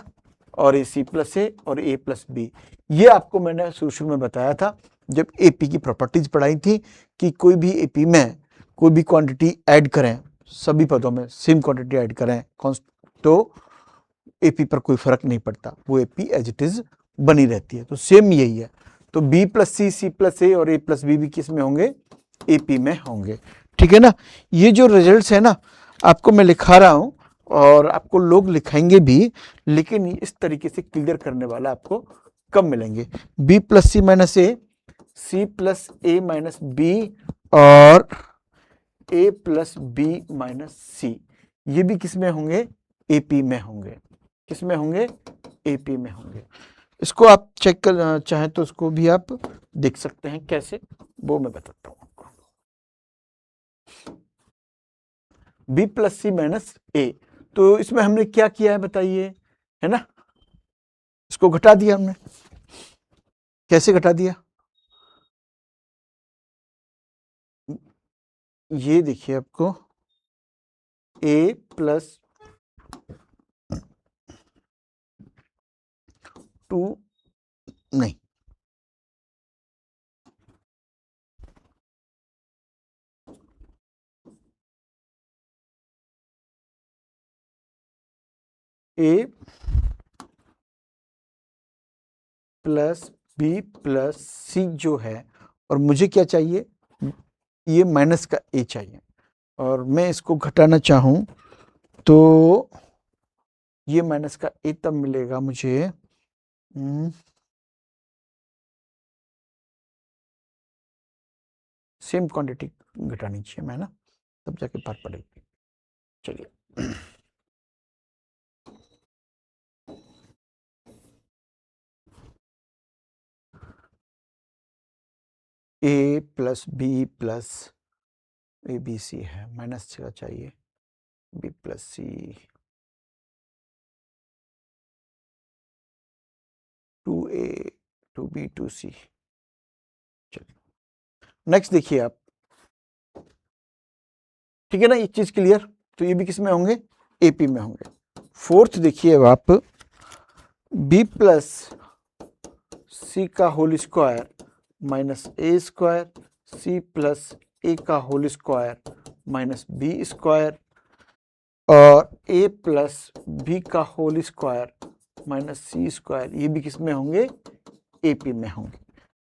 और ये सी प्लस ए और ए प्लस बी। ये आपको मैंने शुरू में बताया था जब एपी की प्रॉपर्टीज पढ़ाई थी कि कोई भी एपी में कोई भी क्वांटिटी ऐड करें, सभी पदों में सेम क्वांटिटी ऐड करें तो एपी पर कोई फर्क नहीं पड़ता, वो एपी एज इट इज बनी रहती है। तो सेम यही है। तो B plus C, C plus A और ए प्लस बी भी किस में होंगे, एपी में होंगे, ठीक है ना। ये जो रिजल्ट्स है ना आपको मैं लिखा रहा हूं और आपको लोग लिखाएंगे भी, लेकिन इस तरीके से क्लियर करने वाला आपको कब मिलेंगे। बी प्लस सी माइनस ए, सी प्लस ए माइनस बी और ए प्लस बी माइनस सी, ये भी किस में होंगे, एपी में होंगे। किस में होंगे, एपी में होंगे। इसको आप चेक कर चाहें तो उसको भी आप देख सकते हैं, कैसे वो मैं बताता हूं आपको। बी प्लस सी माइनस ए, तो इसमें हमने क्या किया है बताइए, है ना, इसको घटा दिया हमने। कैसे घटा दिया, ये देखिए आपको ए प्लस 2 नहीं, ए प्लस बी प्लस सी जो है, और मुझे क्या चाहिए, ये माइनस का ए चाहिए, और मैं इसको घटाना चाहूं तो ये माइनस का ए तब मिलेगा मुझे, सेम क्वांटिटी घटानी चाहिए मैं ना, तब जाके पार पड़ेगी। चलिए A plus B plus A B C है, माइनस का चाहिए, बी प्लस सी 2a 2b 2c। चलिए नेक्स्ट देखिए आप, ठीक है ना, ये चीज क्लियर। तो ये भी किस में होंगे, एपी में होंगे। फोर्थ देखिए अब आप, बी प्लस सी का whole square minus a square, C plus a का whole square minus b square, और ए प्लस बी का whole square minus c square, ये भी किस में होंगे, एपी में होंगे,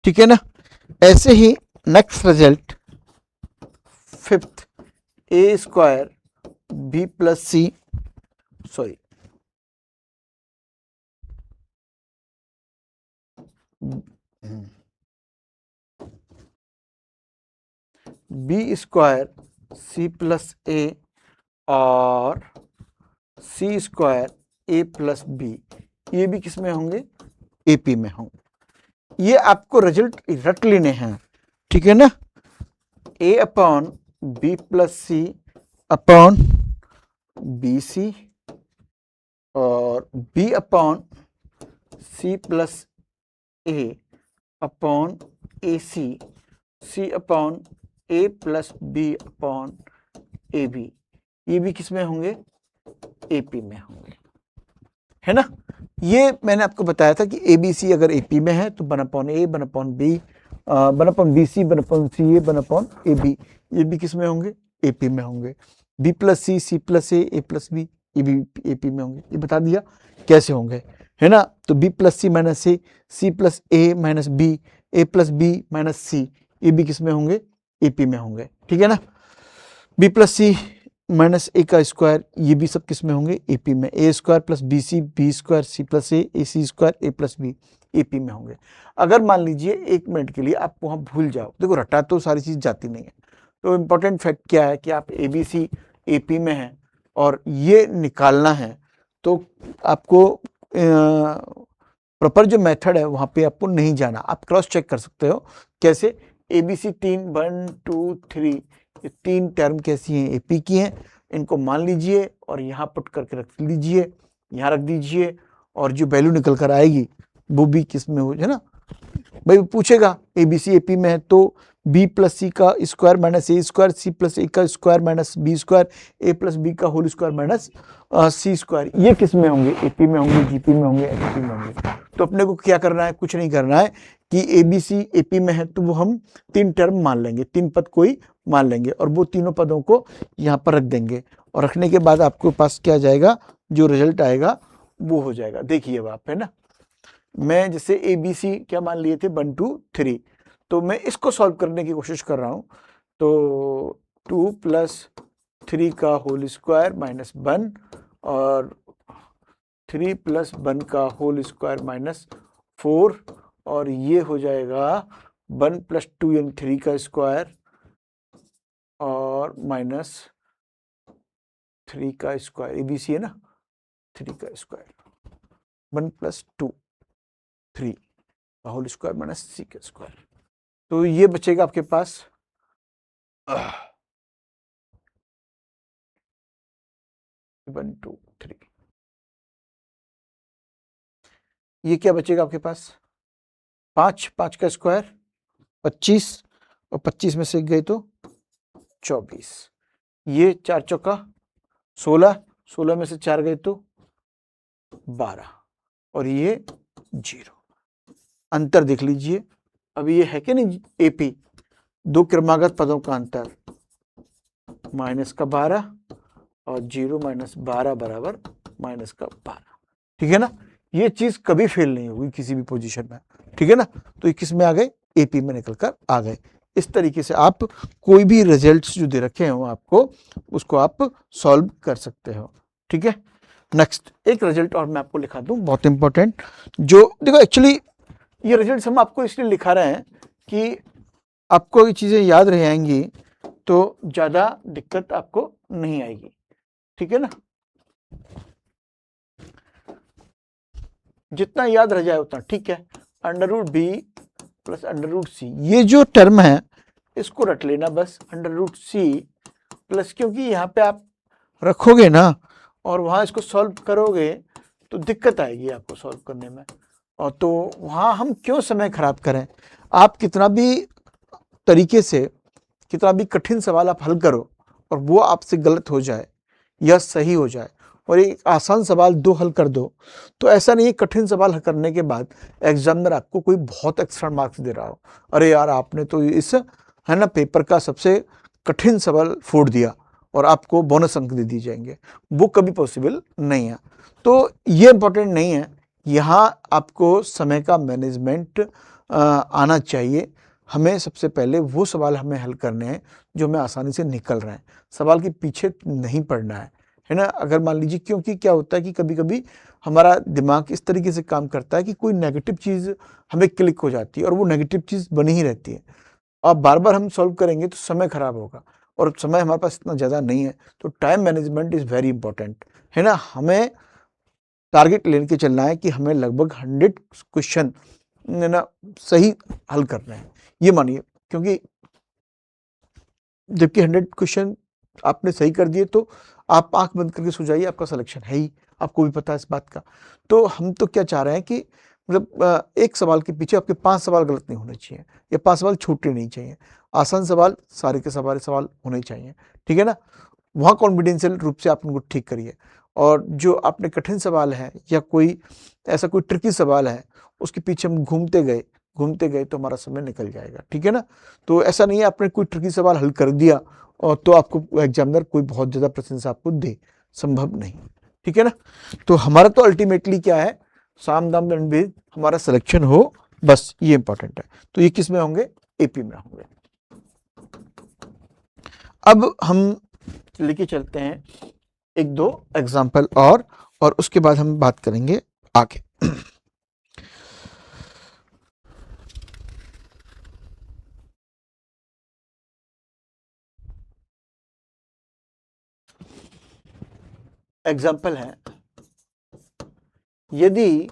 ठीक है ना। ऐसे ही next result, fifth, A square B plus C, sorry B square C plus A और C square A plus B, ये भी किस में होंगे, एपी में होंगे। ये आपको रिजल्ट रट लेने हैं, ठीक है ना। A upon b plus c upon b c और b upon c plus a upon a c, c upon a plus b upon a b, ये भी किस में होंगे, एपी में होंगे, है ना। ये मैंने आपको बताया था कि ए बी सी अगर एपी में है तो 1/a 1/b 1/bc 1/ca 1/ab, ये भी किस में होंगे, एपी में होंगे। बी प्लस सी, सी प्लस ए प्लस बी, ये भी एपी में होंगे। ये बता दिया कैसे होंगे, है ना। तो बी प्लस सी माइनस ए, सी प्लस ए माइनस बी, ए प्लस बी माइनस सी, ये भी किस में होंगे, एपी में होंगे, ठीक है ना। B plus c minus a का स्क्वायर, ये भी सब किस में होंगे, एपी में। A square plus B C, B square C plus A C square A plus B, AP में होंगे। अगर मान लीजिए 1 मिनट के लिए आप वहां भूल जाओ, देखो रटा तो सारी चीज जाती नहीं है, तो इंपॉर्टेंट फैक्ट क्या है कि आप ए बी सी एपी में है और ये निकालना है, तो आपको प्रॉपर जो मेथड है वहां पे आपको नहीं जाना, आप क्रॉस चेक कर सकते हो। कैसे, ए बी सी 3 1 2 3, ये 3 टर्म कैसी हैं, एपी की हैं, इनको मान लीजिए और यहाँ पुट करके रख लीजिए, यहाँ रख दीजिए, और जो वैल्यू निकल कर आएगी वो भी किस में हो, है ना। भाई पूछेगा ए बी सी एपी में है तो बी प्लस सी का square minus a square, C plus a का square minus b square, A plus b का whole square minus c square. ये किस में होंगे? एपी में होंगे, जीपी में होंगे, एचपी में होंगे। तो अपने को क्या करना है? कुछ नहीं करना है कि एबीसी एपी में है तो वो हम 3 टर्म मान लेंगे, 3 पद कोई मान लेंगे और वो तीनों पदों को यहाँ पर रख देंगे और रखने के बाद आपके पास क्या जाएगा? जो रिजल्ट आएगा वो हो जाएगा। देखिए अब आप, है ना, मैं जैसे ए बी सी क्या मान लिए थे 1 2 3, तो मैं इसको सॉल्व करने की कोशिश कर रहा हूँ। तो 2 + 3 का होल स्क्वायर माइनस 1 और 3 + 1 का होल स्क्वायर माइनस 4 और ये हो जाएगा 1 + 2 यानी 3 का स्क्वायर और माइनस 3 का स्क्वायर, ए बी सी है ना, 3 का स्क्वायर 1 + 2 3 का होल स्क्वायर माइनस सी का स्क्वायर। तो ये बचेगा आपके पास 1 2 3। ये क्या बचेगा आपके पास? 5 5 का स्क्वायर 25 और 25 में से गए तो 24। ये 4 चौका 16, 16 में से 4 गए तो 12 और ये 0। अंतर देख लीजिए। अब ये है कि नहीं एपी, दो क्रमागत पदों का अंतर माइनस का 12 और 0 - 12 बराबर माइनस का 12। ठीक है ना? ये चीज कभी फेल नहीं होगी किसी भी पोजीशन में। ठीक है ना? तो ये किस में आ गए? एपी में निकल कर आ गए। इस तरीके से आप कोई भी रिजल्ट्स जो दे रखे हो आपको, उसको आप सॉल्व कर सकते हो। ठीक है? नेक्स्ट एक रिजल्ट और मैं आपको लिखा दूं, बहुत इंपॉर्टेंट। जो देखो एक्चुअली ये रिजल्ट्स हम आपको इसलिए लिखा रहे हैं कि आपको ये चीजें याद रह जाएंगी तो ज्यादा दिक्कत आपको नहीं आएगी। ठीक है ना? जितना याद रह जाए उतना ठीक है। √b + √c, ये जो टर्म है इसको रट लेना बस, √c प्लस, क्योंकि यहाँ पे आप रखोगे ना और वहां इसको सॉल्व करोगे तो दिक्कत आएगी आपको सॉल्व करने में, और तो वहां हम क्यों समय खराब करें। आप कितना भी तरीके से, कितना भी कठिन सवाल आप हल करो और वो आपसे गलत हो जाए या सही हो जाए और एक आसान सवाल 2 हल कर दो, तो ऐसा नहीं है कठिन सवाल हल करने के बाद एग्जामिनर आपको कोई बहुत एक्स्ट्रा मार्क्स दे रहा हो, अरे यार आपने तो इस, है ना, पेपर का सबसे कठिन सवाल फोड़ दिया और आपको बोनस अंक दे दिए जाएंगे। वो कभी पॉसिबल नहीं है। तो ये इंपॉर्टेंट नहीं है। यहाँ आपको समय का मैनेजमेंट आना चाहिए। हमें सबसे पहले वो सवाल हमें हल करने हैं जो हमें आसानी से निकल रहे हैं, सवाल के पीछे नहीं पड़ना है ना। अगर मान लीजिए, क्योंकि क्या होता है कि कभी कभी हमारा दिमाग इस तरीके से काम करता है कि कोई नेगेटिव चीज़ हमें क्लिक हो जाती है और वो नेगेटिव चीज़ बनी ही रहती है। अब बार बार हम सॉल्व करेंगे तो समय खराब होगा और समय हमारे पास इतना ज़्यादा नहीं है। तो time management is very important, है ना। हमें टारगेट लेके चलना है कि हमें लगभग 100 क्वेश्चन ना सही हल करना है, ये मानिए। क्योंकि जबकि 100 क्वेश्चन आपने सही कर दिए तो आप आंख बंद करके सो जाइए, आपका सिलेक्शन है ही, आपको भी पता है इस बात का। तो हम तो क्या चाह रहे हैं कि मतलब एक सवाल के पीछे आपके 5 सवाल गलत नहीं होने चाहिए या 5 सवाल छूटने नहीं चाहिए, आसान सवाल सारे के सारे सवाल होने चाहिए। ठीक है ना? वहाँ कॉन्फिडेंशियल रूप से आप उनको ठीक करिए, और जो आपने कठिन सवाल है या कोई ऐसा कोई ट्रिकी सवाल है उसके पीछे हम घूमते गए तो हमारा समय निकल जाएगा। ठीक है ना? तो ऐसा नहीं है आपने कोई ट्रिकी सवाल हल कर दिया और तो आपको एग्जामिनर कोई बहुत ज़्यादा प्रशंसा आपको दे, संभव नहीं। ठीक है ना? तो हमारा तो अल्टीमेटली क्या है, साम दाम दंड भेद हमारा सिलेक्शन हो, बस ये इंपॉर्टेंट है। तो ये किस में होंगे? एपी में होंगे। अब हम लेके चलते हैं 1-2 एग्जाम्पल और उसके बाद हम बात करेंगे आगे। एग्जाम्पल है, यदि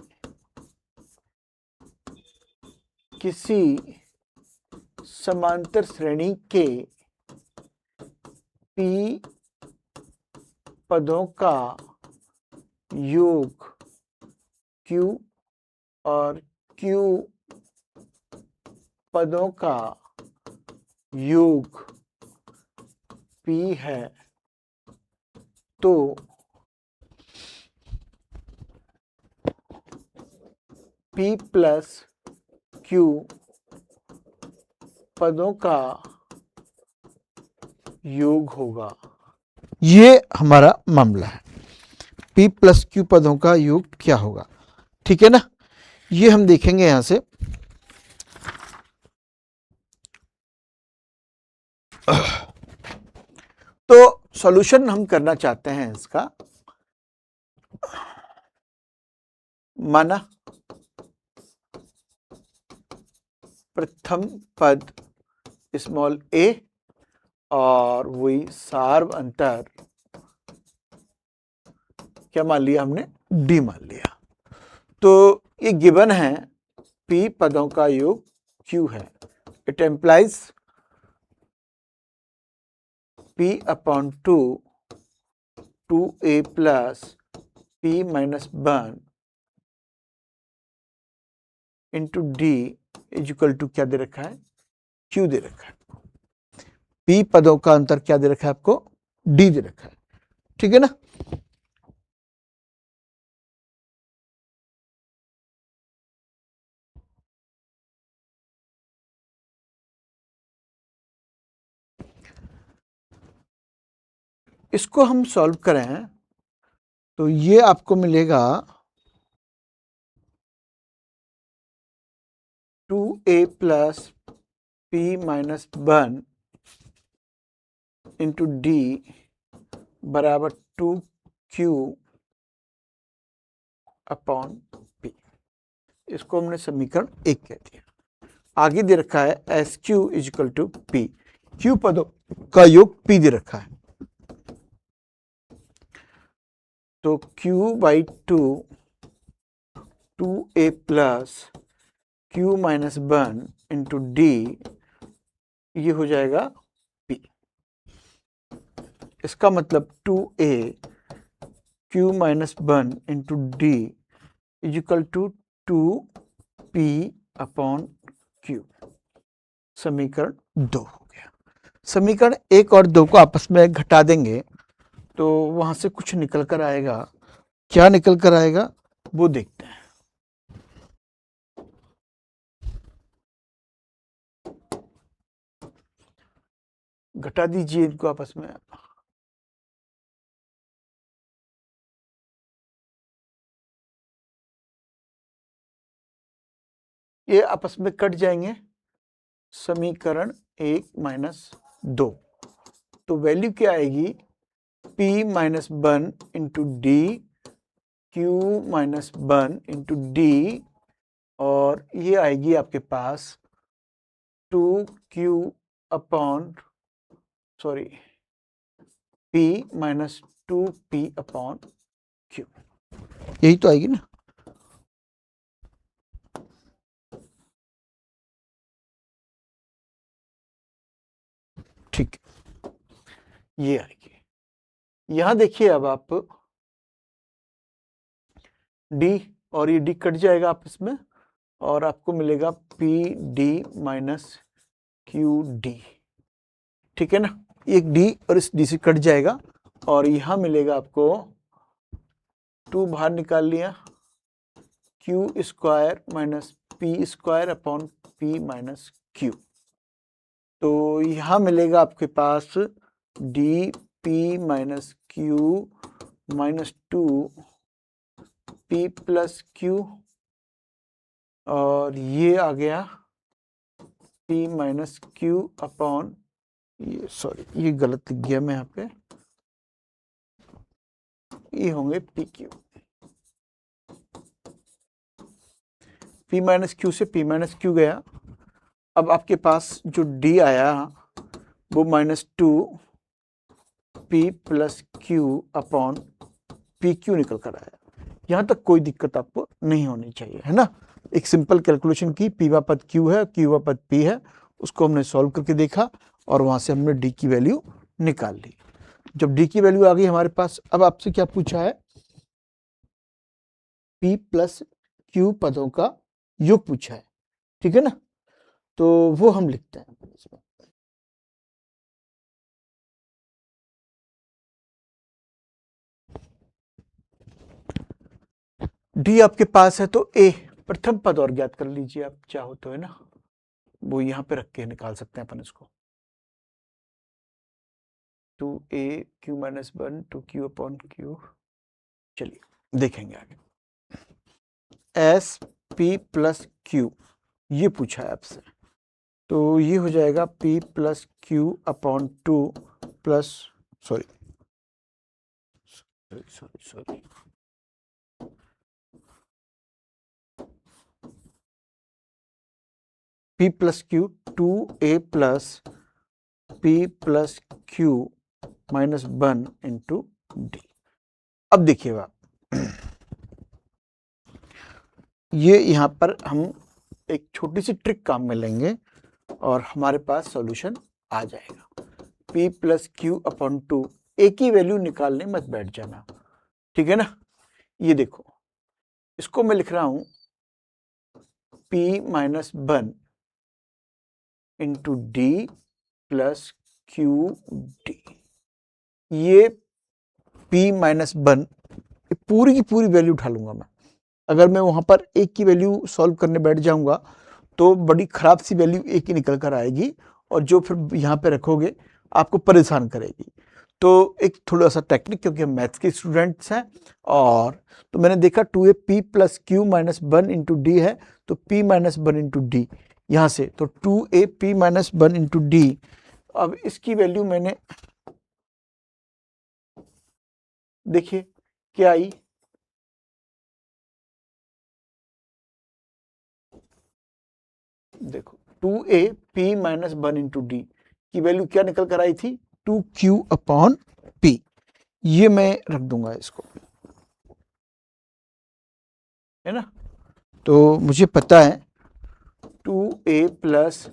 किसी समांतर श्रेणी के p पदों का योग q और q पदों का योग P है तो P प्लस Q पदों का योग होगा। ये हमारा मामला है, P प्लस Q पदों का योग क्या होगा, ठीक है ना। ये हम देखेंगे यहां से। तो सॉल्यूशन हम करना चाहते हैं इसका। माना प्रथम पद स्मॉल a और वही सार्व अंतर क्या मान लिया हमने, d मान लिया। तो ये गिवन है p पदों का योग q है। It implies p upon 2a plus p minus 1 into d is equal to क्या दे रखा है, q दे रखा है। p पदों का अंतर क्या दे रखा है आपको, d दे रखा है, ठीक है ना। इसको हम सॉल्व करें तो ये आपको मिलेगा 2a plus p minus 1 into D बराबर 2q अपॉन p। इसको हमने समीकरण 1 कह दिया। आगे दे रखा है s q is equal to p, q पदों का योग p दे रखा है। तो q by 2a plus q minus 1 into d ये हो जाएगा p। इसका मतलब 2a q minus 1 into d is equal to 2p upon q। समीकरण 2 हो गया। समीकरण 1 और 2 को आपस में घटा देंगे तो वहां से कुछ निकल कर आएगा। क्या निकल कर आएगा वो देखते हैं। घटा दीजिए इनको आपस में। ये आपस में कट जाएंगे। समीकरण 1 माइनस 2 तो वैल्यू क्या आएगी, p minus 1 into D Q minus 1 into D और ये आएगी आपके पास 2q upon sorry p minus 2p upon q। यही तो आएगी ना। ठीक, ये आएगी। यहां देखिए अब आप d और ये d कट जाएगा आपस में और आपको मिलेगा P D minus Q D, ठीक है ना। एक d और इस d से कट जाएगा और यहां मिलेगा आपको 2 बाहर निकाल लिया, Q square minus P square upon P minus Q. तो यहां मिलेगा आपके पास D P minus Q minus 2p plus Q और ये आ गया p माइनस क्यू अपॉन ये सॉरी ये गलत लिख गया मैं यहाँ पे, ये होंगे P Q. p minus Q से p माइनस क्यू गया। अब आपके पास जो d आया वो minus 2p plus Q upon P Q निकल कर आया। यहां तक कोई दिक्कत आपको नहीं होनी चाहिए, है ना। एक सिंपल कैलकुलेशन की, पीवा पद क्यू है, क्यूवा पद पी है, उसको हमने सॉल्व करके देखा और वहां से हमने डी की वैल्यू निकाल ली। जब डी की वैल्यू आ गई हमारे पास, अब आपसे क्या पूछा है, पी प्लस क्यू पदों का योग पूछा है, ठीक है ना। तो वो हम लिखते हैं इसमें। डी आपके पास है तो ए प्रथम पद और ज्ञात कर लीजिए आप चाहो तो, है ना, वो यहाँ पे रख के निकाल सकते हैं अपन इसको। 2a q minus 1 2q upon q। चलिए देखेंगे आगे। एस पी प्लस क्यू ये पूछा है आपसे, तो ये हो जाएगा p plus Q upon 2 plus sorry sorry sorry sorry p plus Q 2a plus p plus q minus 1 into D. अब देखिएगा ये यहाँ पर हम एक छोटी सी ट्रिक काम में लेंगे और हमारे पास सॉल्यूशन आ जाएगा। p प्लस क्यू अपॉन 2, ए की वैल्यू निकालने मत बैठ जाना, ठीक है ना। ये देखो, इसको मैं लिख रहा हूं p minus 1 into D plus Q D. ये p माइनस 1 पूरी की पूरी वैल्यू उठा लूंगा मैं। अगर मैं वहां पर एक की वैल्यू सॉल्व करने बैठ जाऊंगा तो बड़ी खराब सी वैल्यू एक ही निकल कर आएगी और जो फिर यहाँ पे रखोगे आपको परेशान करेगी। तो एक थोड़ा सा टेक्निक, क्योंकि हम मैथ्स के स्टूडेंट्स हैं और तो मैंने देखा 2a p plus q minus 1 into D है, तो p माइनस 1 इंटू डी यहाँ से, तो 2a p minus 1 into D. अब इसकी वैल्यू मैंने देखिए क्या आई, देखो 2a p minus 1 into D की वैल्यू क्या निकल कर आई थी, 2q अपॉन p। ये मैं रख दूंगा इसको, है ना। तो मुझे पता है 2a plus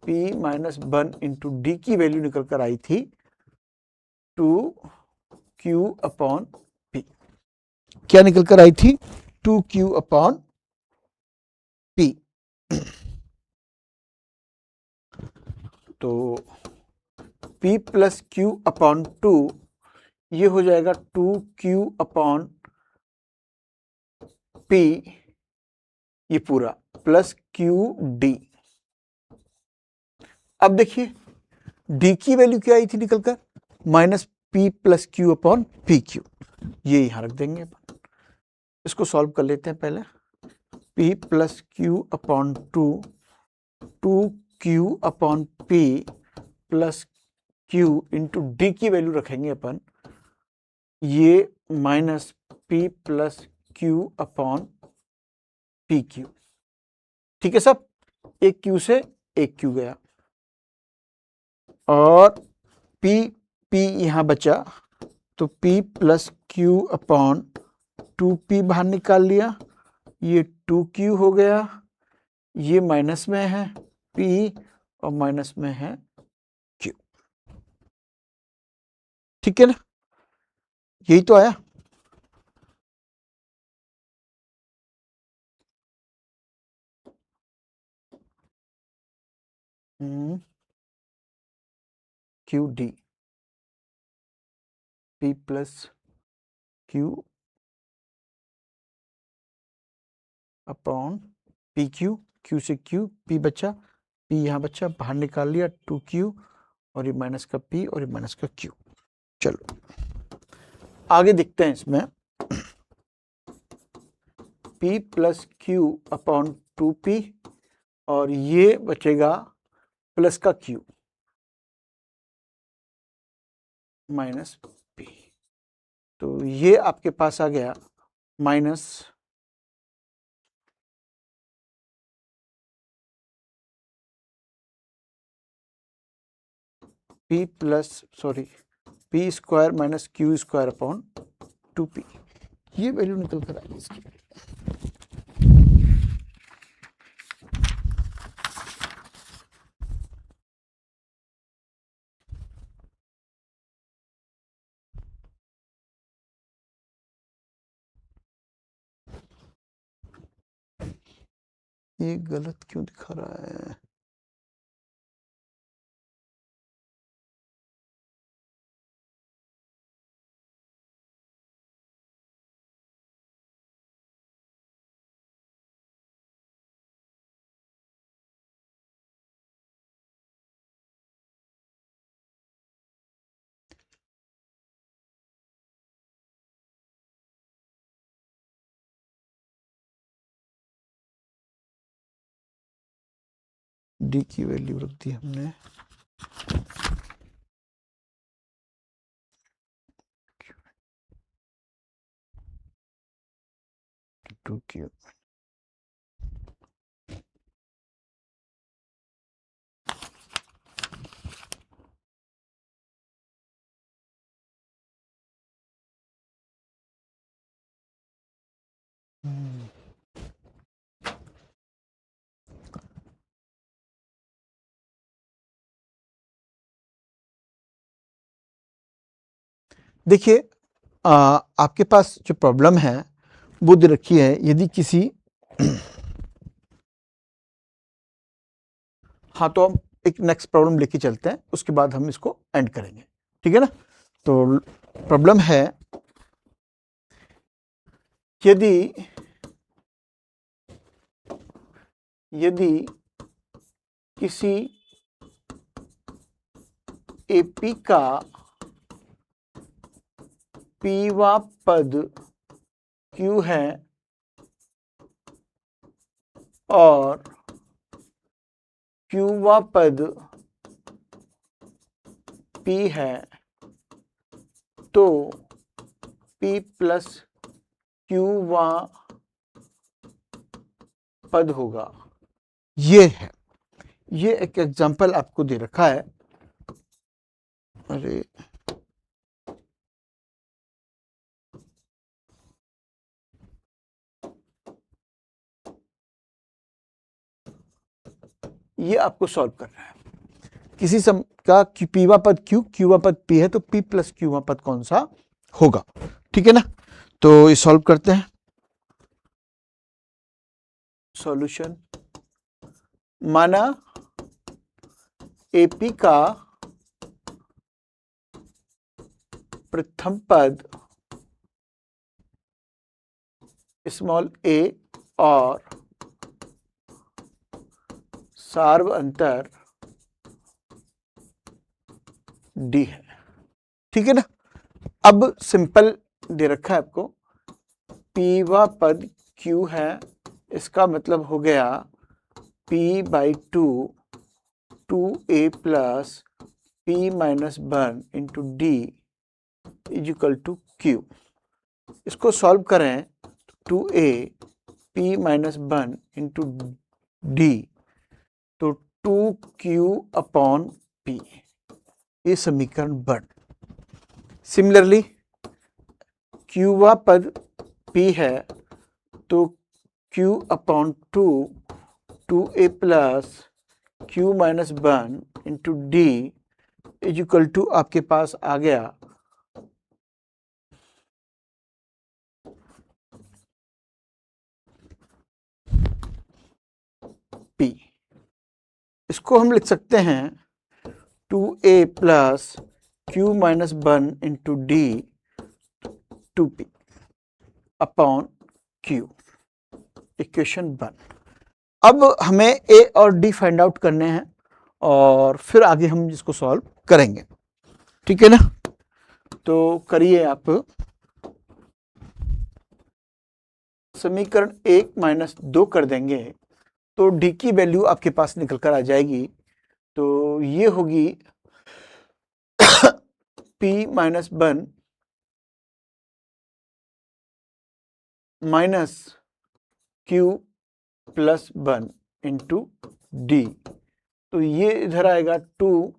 p minus 1 into D की वैल्यू निकल कर आई थी 2q अपॉन p। क्या निकल कर आई थी, 2q अपॉन p। तो p प्लस क्यू अपॉन 2 ये हो जाएगा 2q अपॉन p, ये पूरा प्लस क्यू डी। अब देखिए d की वैल्यू क्या आई थी निकलकर, minus p plus Q upon P Q. ये यहां रख देंगे अपन, इसको सॉल्व कर लेते हैं पहले। p plus Q upon 2 2q upon p plus q into D की वैल्यू रखेंगे अपन, ये minus p plus Q upon P Q. ठीक है सब, एक q से एक q गया और p p यहां बचा, तो p plus Q upon 2p बाहर निकाल लिया, ये 2q हो गया, ये माइनस में है p और माइनस में है q। ठीक है ना, यही तो आया। Q D p plus Q upon P Q, Q से क्यू, p बचा, p यहाँ बचा, बाहर निकाल लिया 2q और ये माइनस का p और ये माइनस का q। चलो आगे देखते हैं इसमें, p plus Q upon 2p और ये बचेगा प्लस का q माइनस p। तो ये आपके पास आ गया minus p plus sorry p square minus Q square upon 2p। ये वैल्यू निकल कर आई इसकी। ये गलत क्यों दिखा रहा है, डी की वैल्यू रख दी हमने, टू क्यू। देखिए आपके पास जो प्रॉब्लम है वो दे रखी है, यदि किसी हाँ, तो हम एक नेक्स्ट प्रॉब्लम लेके चलते हैं, उसके बाद हम इसको एंड करेंगे, ठीक है ना। तो प्रॉब्लम है, यदि किसी एपी का पीवा पद क्यू है और क्यूवा पद पी है, तो पी प्लस क्यूवा पद होगा। ये है, ये एक एग्जांपल आपको दे रखा है। अरे ये आपको सॉल्व करना है। किसी सम का पीवा पद क्यू, क्यूवा पद पी है, तो पी प्लस क्यूवा पद कौन सा होगा, ठीक है ना। तो ये सॉल्व करते हैं। सॉल्यूशन, माना एपी का प्रथम पद स्मॉल ए और सार्व अंतर डी है, ठीक है ना। अब सिंपल दे रखा है आपको, पीवा पद क्यू है, इसका मतलब हो गया p by two, two a plus p minus one into d is equal to q. इसको सॉल्व करें, two a p minus one into D, तो टू क्यू अपॉन पी, ये समीकरण 1। सिमिलरली क्यूवा पद पी है, तो q upon two, two a plus q minus one into d is equal to आपके पास आ गया पी। इसको हम लिख सकते हैं two a plus q minus one into d two p upon q, equation 1। अब हमें ए और डी फाइंड आउट करने हैं और फिर आगे हम इसको सॉल्व करेंगे, ठीक है ना। तो करिए आप, समीकरण 1 माइनस 2 कर देंगे तो डी की वैल्यू आपके पास निकल कर आ जाएगी। तो ये होगी P minus 1 minus Q plus 1 into D, तो ये इधर आएगा 2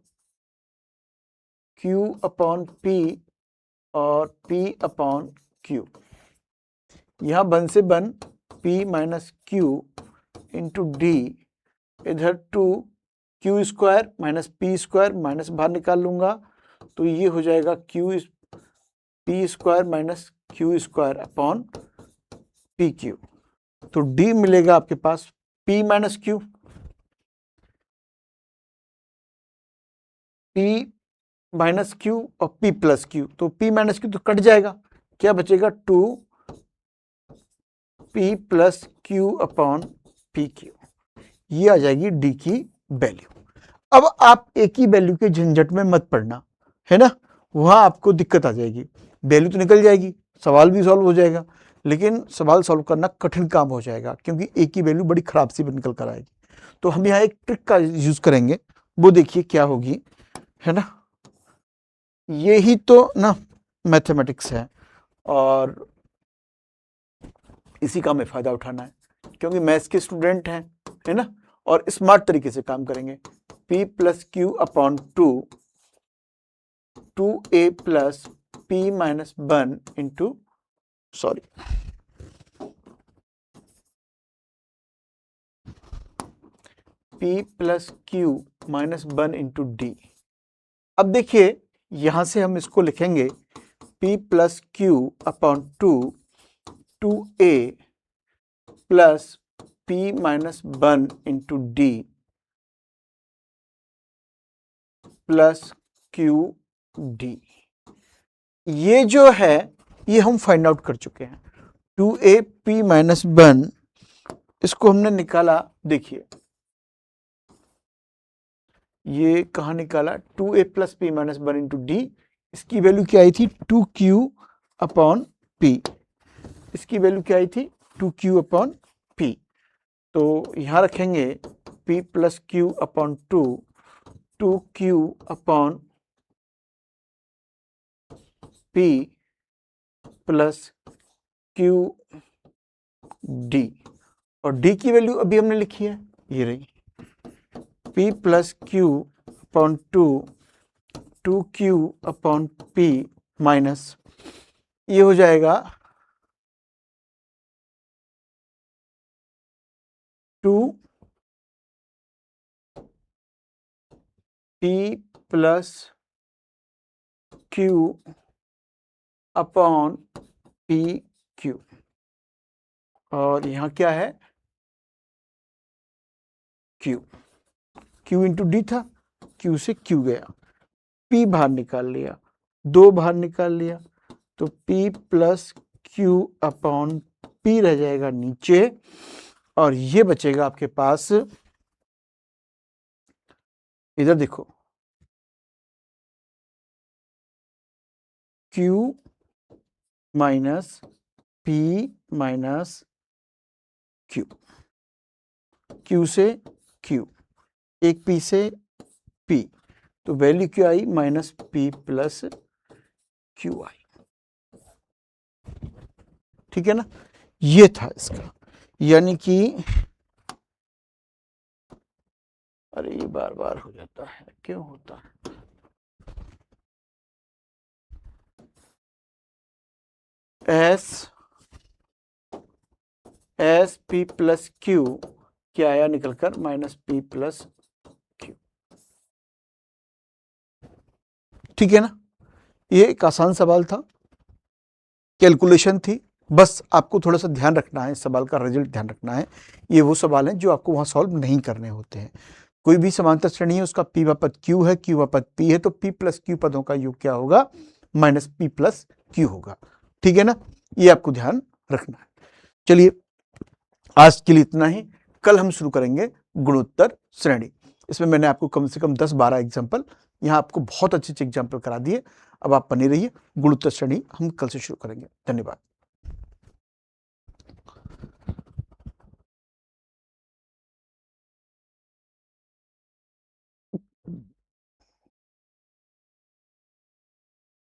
क्यू अपॉन पी और पी अपॉन क्यू, यहाँ 1 से 1 P minus Q into D, इधर 2 Q square minus P square, minus बाहर निकाल लूंगा तो ये हो जाएगा Q P square minus Q square upon P Q. तो डी मिलेगा आपके पास P minus Q, P minus Q और पी प्लस क्यू, तो पी माइनस क्यू तो कट जाएगा, क्या बचेगा 2 P plus Q upon P Q, ये आ जाएगी डी की वैल्यू। अब आप ए की वैल्यू के झंझट में मत पड़ना, है ना, वहां आपको दिक्कत आ जाएगी। वैल्यू तो निकल जाएगी, सवाल भी सॉल्व हो जाएगा, लेकिन सवाल सॉल्व करना कठिन काम हो जाएगा क्योंकि ए की वैल्यू बड़ी खराब सी निकल कर आएगी। तो हम यहाँ एक ट्रिक का यूज करेंगे, वो देखिए क्या होगी, है ना। यही तो ना मैथमेटिक्स है और इसी का हमें फायदा उठाना है, क्योंकि मैथ्स के स्टूडेंट हैं, है ना, और स्मार्ट तरीके से काम करेंगे। p plus Q upon 2a plus p minus 1 into sorry p plus q minus 1 into D. अब देखिए यहां से हम इसको लिखेंगे p plus Q upon 2a plus p minus 1 into D plus Q D. ये जो है ये हम फाइंड आउट कर चुके हैं। 2a p माइनस 1 इसको हमने निकाला, देखिए ये कहाँ निकाला, 2a plus p minus 1 into D. इसकी वैल्यू क्या आई थी, 2q अपॉन p। इसकी वैल्यू क्या आई थी, 2q अपॉन p। तो यहां रखेंगे p plus Q upon 2q upon p plus Q D, और डी की वैल्यू अभी हमने लिखी है, ये रही p plus Q upon 2q upon p minus, ये हो जाएगा 2p plus Q upon P Q, और यहां क्या है, क्यू, क्यू इंटू डी था, क्यू से क्यू गया, p बाहर निकाल लिया, 2 बाहर निकाल लिया, तो p plus Q upon p रह जाएगा नीचे, और ये बचेगा आपके पास, इधर देखो q minus p minus q, q से q, एक p से p, तो वैल्यू क्या आई, माइनस p प्लस क्यू आई। ठीक है ना, ये था इसका, यानी कि अरे ये बार बार हो जाता है, क्यों होता है, एस पी प्लस क्यू क्या आया निकलकर, माइनस पी प्लस क्यू। ठीक है ना, ये एक आसान सवाल था, कैलकुलेशन थी, बस आपको थोड़ा सा ध्यान रखना है, इस सवाल का रिजल्ट ध्यान रखना है। ये वो सवाल हैं जो आपको वहां सॉल्व नहीं करने होते हैं। कोई भी समांतर श्रेणी है, उसका p वा पद q है, q वा पद p है, तो p प्लस q पदों का योग क्या होगा, माइनस p प्लस q होगा। ठीक है ना, ये आपको ध्यान रखना है। चलिए आज के लिए इतना ही, कल हम शुरू करेंगे गुणोत्तर श्रेणी। इसमें मैंने आपको कम से कम 10-12 एग्जाम्पल, यहाँ आपको बहुत अच्छे अच्छे एग्जाम्पल करा दिए। अब आप बने रहिए, गुणोत्तर श्रेणी हम कल से शुरू करेंगे। धन्यवाद।